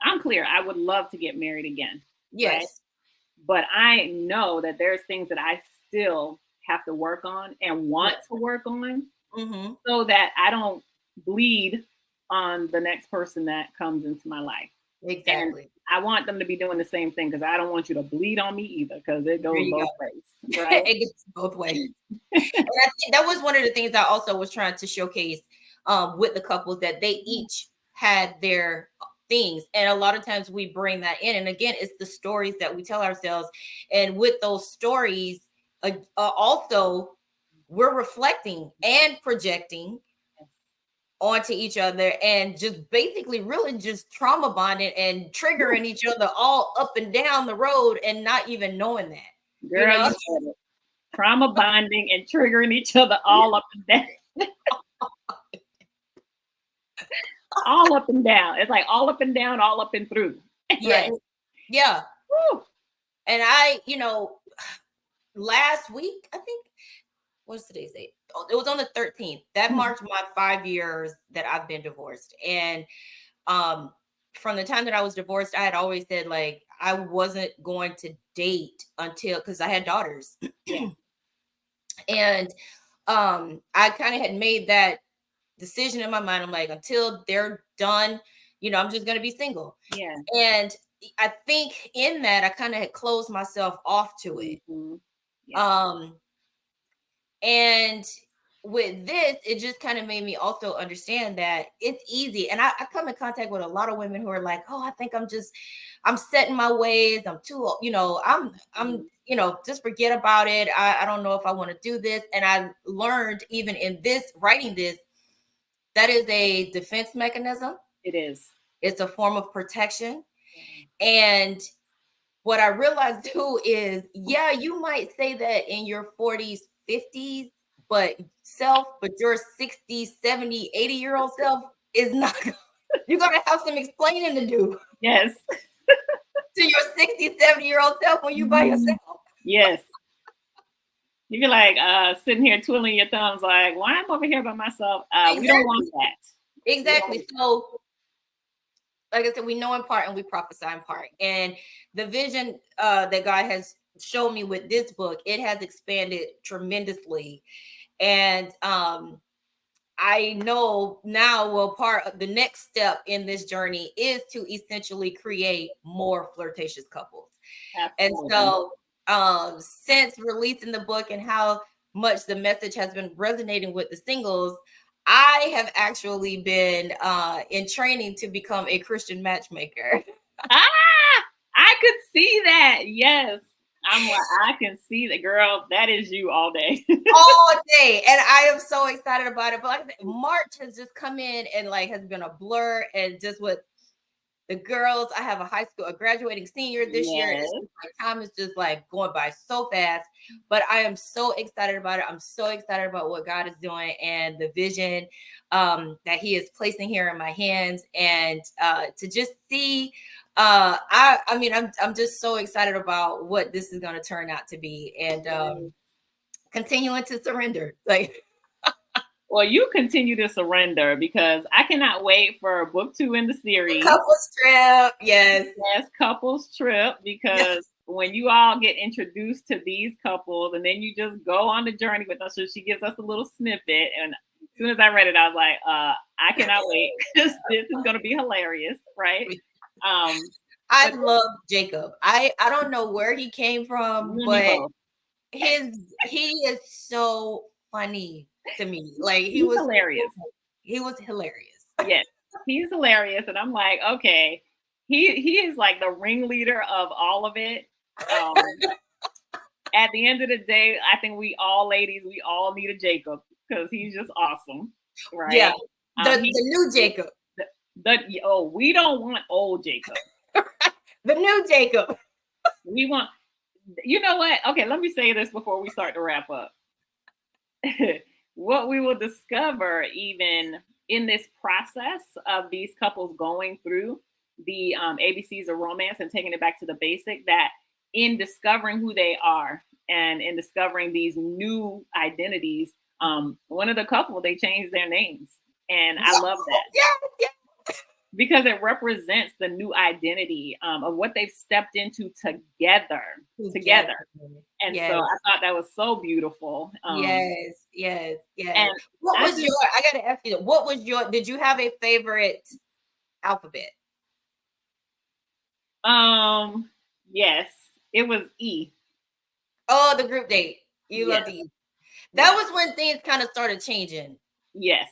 I'm clear. I would love to get married again. Yes. Right? But I know that there's things that I still have to work on and want to work on so that I don't bleed on the next person that comes into my life. Exactly. And I want them to be doing the same thing because I don't want you to bleed on me either, because it goes both ways. Right? It gets both ways. And I think that was one of the things I also was trying to showcase with the couples, that they each had their things. And a lot of times we bring that in. And again, it's the stories that we tell ourselves. And with those stories, also, we're reflecting and projecting onto each other and just basically really just trauma bonding and triggering each other all up and down the road and not even knowing that. Girl, you said it. Trauma bonding and triggering each other all up and down. All up and down. It's like all up and down, all up and through. Yes. Right? Yeah. Woo. And I, last week, I think, what's today's date? Oh, it was on the 13th. That marked my 5 years that I've been divorced. And from the time that I was divorced, I had always said, like, I wasn't going to date until, because I had daughters. Yeah. And I kind of had made that decision in my mind. I'm like, until they're done, I'm just going to be single. Yeah. And I think in that, I kind of had closed myself off to it. Mm-hmm. Yeah. And with this, it just kind of made me also understand that it's easy. And I come in contact with a lot of women who are like, oh, I think I'm set in my ways. I'm too, I'm just forget about it. I don't know if I want to do this. And I learned even in this, writing this, that is a defense mechanism. It is. It's a form of protection. And what I realized too is, yeah, you might say that in your 40s, 50s, but your 60, 70, 80-year-old self is not, you're going to have some explaining to do. Yes. To your 60, 70-year-old self when you by yourself. Yes. You be like sitting here twiddling your thumbs like, why am I over here by myself? Exactly. We don't want that. Exactly. So, like I said, we know in part and we prophesy in part. And the vision that God has shown me with this book, it has expanded tremendously. And I know now, part of the next step in this journey is to essentially create more flirtatious couples. Absolutely. And so since releasing the book and how much the message has been resonating with the singles, I have actually been in training to become a Christian matchmaker. I could see that. Yes. I'm like, I can see the girl. That is you all day. All day. And I am so excited about it. But like I said, March has just come in and has been a blur. And just with the girls, I have a graduating senior this year. My time is just going by so fast. But I am so excited about it. I'm so excited about what God is doing and the vision that He is placing here in my hands. And to just see, I'm just so excited about what this is going to turn out to be, and continuing to surrender. Well, you continue to surrender, because I cannot wait for book 2 in the series. Couples trip. Yes, couples trip, because when you all get introduced to these couples and then you just go on the journey with us, so she gives us a little snippet, and as soon as I read it, I was like, I cannot wait. This is going to be hilarious, right? I love Jacob. I don't know where he came from, but he is so funny to me. He was hilarious. He was hilarious. Yes, he's hilarious, and I'm like, okay, he is like the ringleader of all of it. At the end of the day, I think we all need a Jacob, because he's just awesome, right? Yeah, the new Jacob. We don't want old Jacob. The new Jacob. We want, you know what? Okay, let me say this before we start to wrap up. What we will discover even in this process of these couples going through the ABCs of romance and taking it back to the basic, that in discovering who they are and in discovering these new identities, one of the couple, they changed their names. And I love that. Yeah. Because it represents the new identity of what they've stepped into together. And so I thought that was so beautiful. Yes. And what was I got to ask you, did you have a favorite alphabet? Yes, it was E. Oh, the group date. You loved E. That was when things kind of started changing. Yes.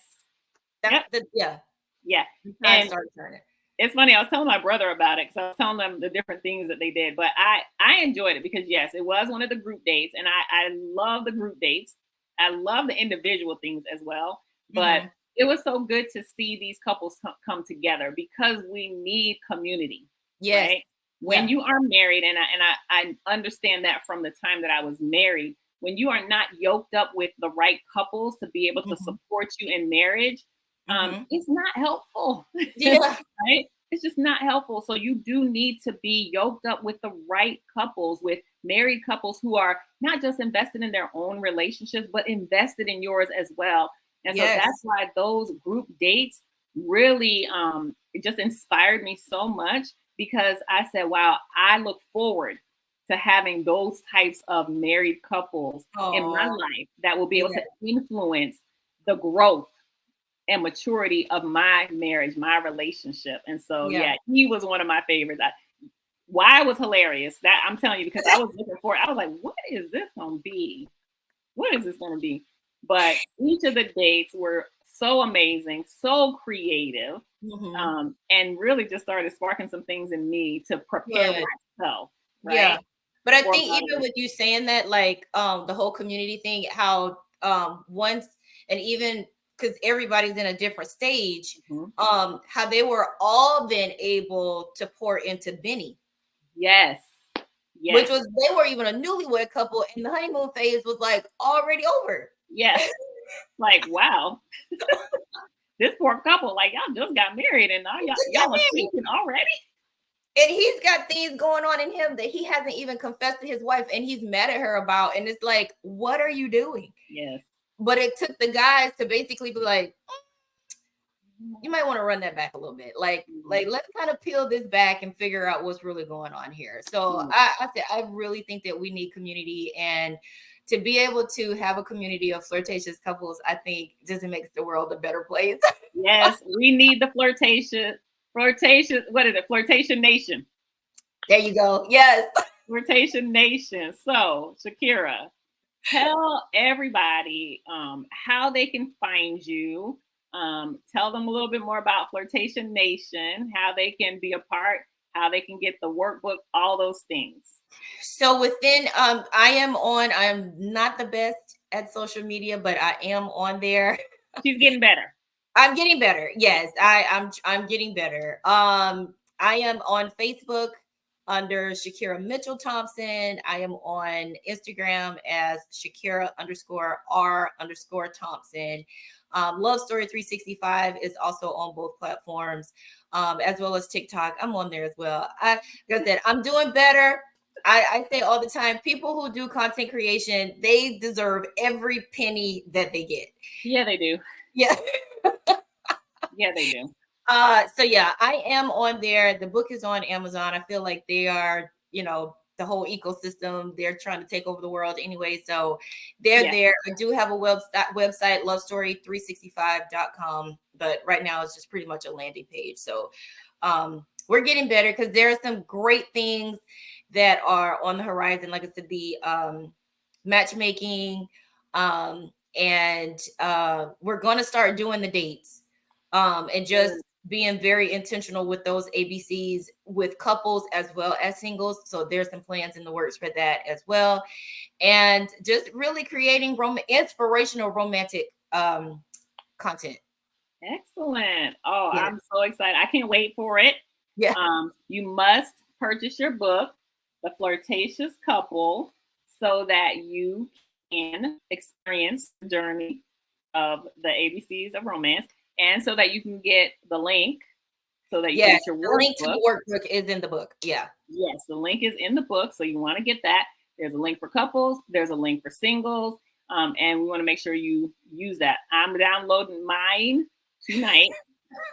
Yeah. And started turning. it's funny. I was telling my brother about it because I was telling them the different things that they did. But I enjoyed it because yes, it was one of the group dates, and I love the group dates. I love the individual things as well. But Mhm. it was so good to see these couples come together because we need community, Yes. right? When Yeah. you are married, and I understand that from the time that I was married, when you are not yoked up with the right couples to be able to Mhm. support you in marriage, Mhm. it's not helpful. Yeah. Right? It's just not helpful. So you do need to be yoked up with the right couples, with married couples who are not just invested in their own relationships, but invested in yours as well. And so that's Yes. why those group dates really it just inspired me so much because I said, wow, I look forward to having those types of married couples in my Oh, life that will be able yeah. to influence the growth and maturity of my marriage, my relationship. And so, Yeah. yeah, he was one of my favorites. Why it was hilarious that I'm telling you because I was looking for it. I was like, what is this going to be? What is this going to be? But each of the dates were so amazing, so creative, Mhm. and really just started sparking some things in me to prepare Good. myself, Yeah. right, But I for think my even with you saying that, like, the whole community thing, how once and even because everybody's in a different stage, relationship. how they were all then able to pour into Benny, Yes, which yes, was they were even a newlywed couple, and the honeymoon phase was like already over. yes. Like, wow, this poor couple, like y'all just got married and now y'all, Just got y'all are married. thinking already. And he's got things going on in him that he hasn't even confessed to his wife, and he's mad at her about. And it's like, what are you doing? Yes. But it took the guys to basically be like, you might want to run that back a little bit. Like let's kind of peel this back and figure out what's really going on here. So Mhm. I really think that we need community, and to be able to have a community of flirtatious couples, I think just makes the world a better place. Yes, we need the flirtation. What is it? Flirtation Nation. There you go. Yes. Flirtation Nation. So, Shakira, tell everybody how they can find you. Tell them a little bit more about Flirtation Nation, how they can be a part, how they can get the workbook, all those things. So within I am not the best at social media, but I am on there. She's getting better. I'm getting better. Yes, I'm getting better. I am on Facebook under Shakira Mitchell Thompson. I am on Instagram as Shakira underscore R underscore Thompson. Love Story 365 is also on both platforms, as well as TikTok. I'm on there as well. Like I said, I'm doing better. I say all the time, people who do content creation, they deserve every penny that they get. Yeah, they do. Yeah. Yeah, they do. So yeah, I am on there. The book is on Amazon. I feel like they are, the whole ecosystem. They're trying to take over the world anyway. So they're Yeah. there. I do have a website, lovestory365.com, but right now it's just pretty much a landing page. So we're getting better because there are some great things that are on the horizon. Like I said, the matchmaking, and we're going to start doing the dates, and just being very intentional with those ABCs with couples as well as singles. So there's some plans in the works for that as well. And just really creating inspirational romantic content. Excellent. Oh, Yeah. I'm so excited. I can't wait for it. Yeah. You must purchase your book, The Flirtatious Couple, so that you can experience the journey of the ABCs of romance and so that you can get the link so that you can Yes. get your The link to workbook. the workbook is in the book. Yeah. Yes, the link is in the book. So you want to get that. There's a link for couples, there's a link for singles. And we want to make sure you use that. I'm downloading mine tonight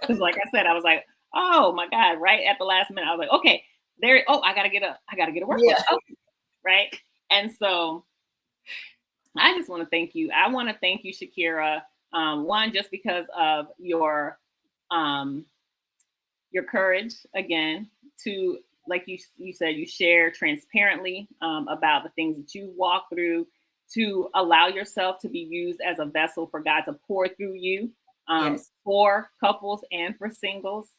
because, like I said, I was like, oh my God, right at the last minute, I was like, okay, there. Oh, I gotta get a workbook. Yeah. Oh, right. And so I just want to thank you. I want to thank you, Shakira. One, just because of um, your courage again to, like you said, you share transparently about the things that you walk through, to allow yourself to be used as a vessel for God to pour through you, Yes. for couples and for singles.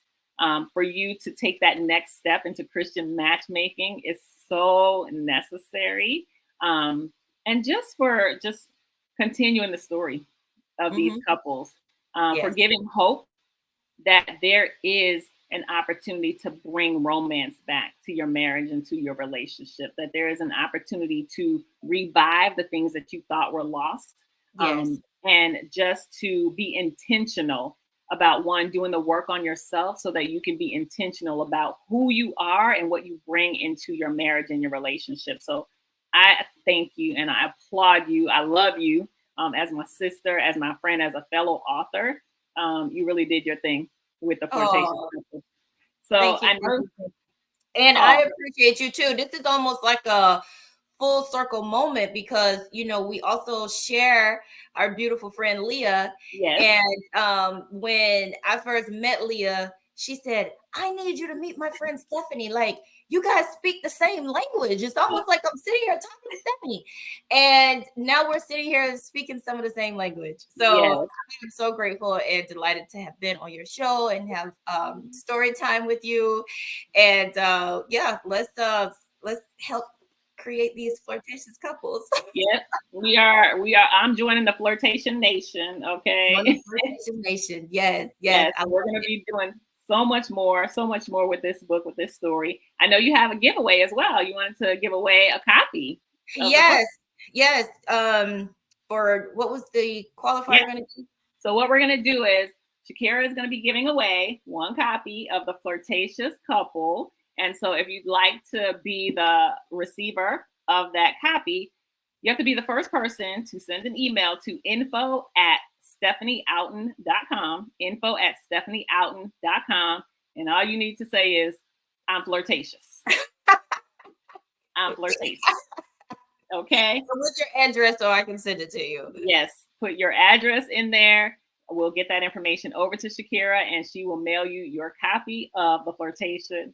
For you to take that next step into Christian matchmaking is so necessary. And just for just continuing the story of these couples, for Yes. giving hope that there is an opportunity to bring romance back to your marriage and to your relationship, that there is an opportunity to revive the things that you thought were lost. Yes. And just to be intentional about one, doing the work on yourself so that you can be intentional about who you are and what you bring into your marriage and your relationship. So I thank you and I applaud you. I love you as my sister, as my friend, as a fellow author. You really did your thing with the Flirtatious Couple. So Thank you. I know. And I appreciate you too. This is almost like a full circle moment because, you know, we also share our beautiful friend Leah. Yes. And when I first met Leah, she said, I need you to meet my friend Stephanie. Like, you guys speak the same language. It's almost like I'm sitting here talking to Stephanie. And now we're sitting here speaking some of the same language. So I'm so grateful and delighted to have been on your show and have story time with you. And let's help create these flirtatious couples. Yep, we are. I'm joining the Flirtation Nation. Okay. Flirtation Nation. Yes. We're going to be doing so much more with this book, with this story. I know you have a giveaway as well. You wanted to give away a copy. Yes. For what was the qualifier going to be? So what we're going to do is Shakira is going to be giving away one copy of the Flirtatious Couple. And so if you'd like to be the receiver of that copy, you have to be the first person to send an email to info@stephanieouten.com, info@stephanieouten.com. And all you need to say is, I'm flirtatious. I'm flirtatious. Okay. So what's your address so I can send it to you? Yes. Put your address in there. We'll get that information over to Shakira and she will mail you your copy of the Flirtatious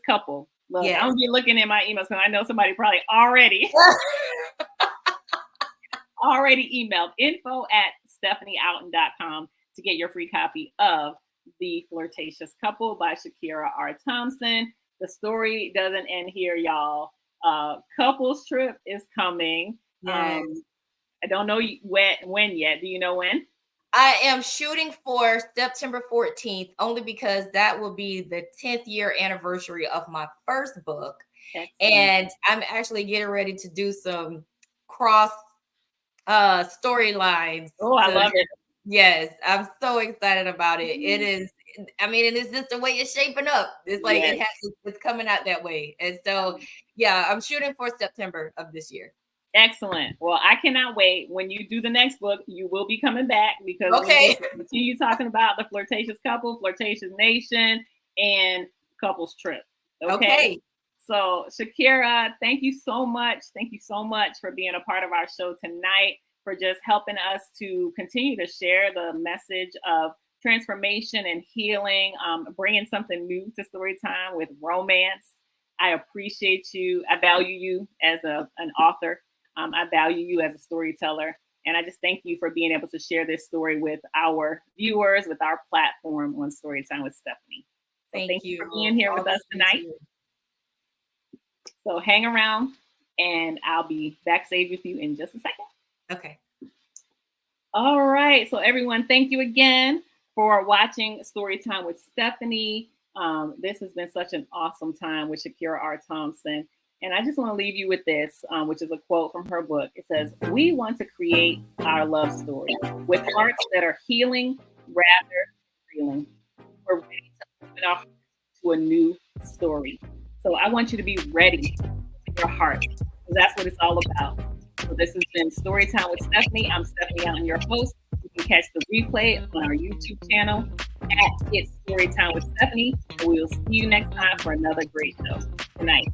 Couple. Look, I'm going to be looking in my emails because I know somebody probably already emailed info@stephanieouten.com to get your free copy of The Flirtatious Couple by Shakira R. Thompson. The story doesn't end here, y'all. Couples trip is coming. Yes. I don't know when yet. Do you know when? I am shooting for September 14th, only because that will be the 10th year anniversary of my first book. Excellent. And I'm actually getting ready to do some cross storylines. Oh, I love it. Yes, I'm so excited about it. It is, I mean, and it's just the way it's shaping up. It's like it's coming out that way. And so, I'm shooting for September of this year. Excellent. Well, I cannot wait. When you do the next book, you will be coming back because we'll continue talking about the Flirtatious Couple, Flirtatious Nation, and Couples Trip. Okay. So, Shakira, thank you so much. Thank you so much for being a part of our show tonight, for just helping us to continue to share the message of transformation and healing, bringing something new to Storytime with romance. I appreciate you. I value you as an author. I value you as a storyteller. And I just thank you for being able to share this story with our viewers, with our platform on Storytime with Stephanie. So thank you for being here with us tonight. So hang around and I'll be backstage with you in just a second. Okay. All right. So everyone, thank you again for watching Storytime with Stephanie. This has been such an awesome time with Shakira R. Thompson. And I just want to leave you with this, which is a quote from her book. It says, "We want to create our love story with hearts that are healing rather than reeling. We're ready to open our hearts to a new story." So I want you to be ready with your heart, because that's what it's all about. So this has been Storytime with Stephanie. I'm Stephanie Outen, your host. You can catch the replay on our YouTube channel at It's Storytime with Stephanie. And we will see you next time for another great show. Good night.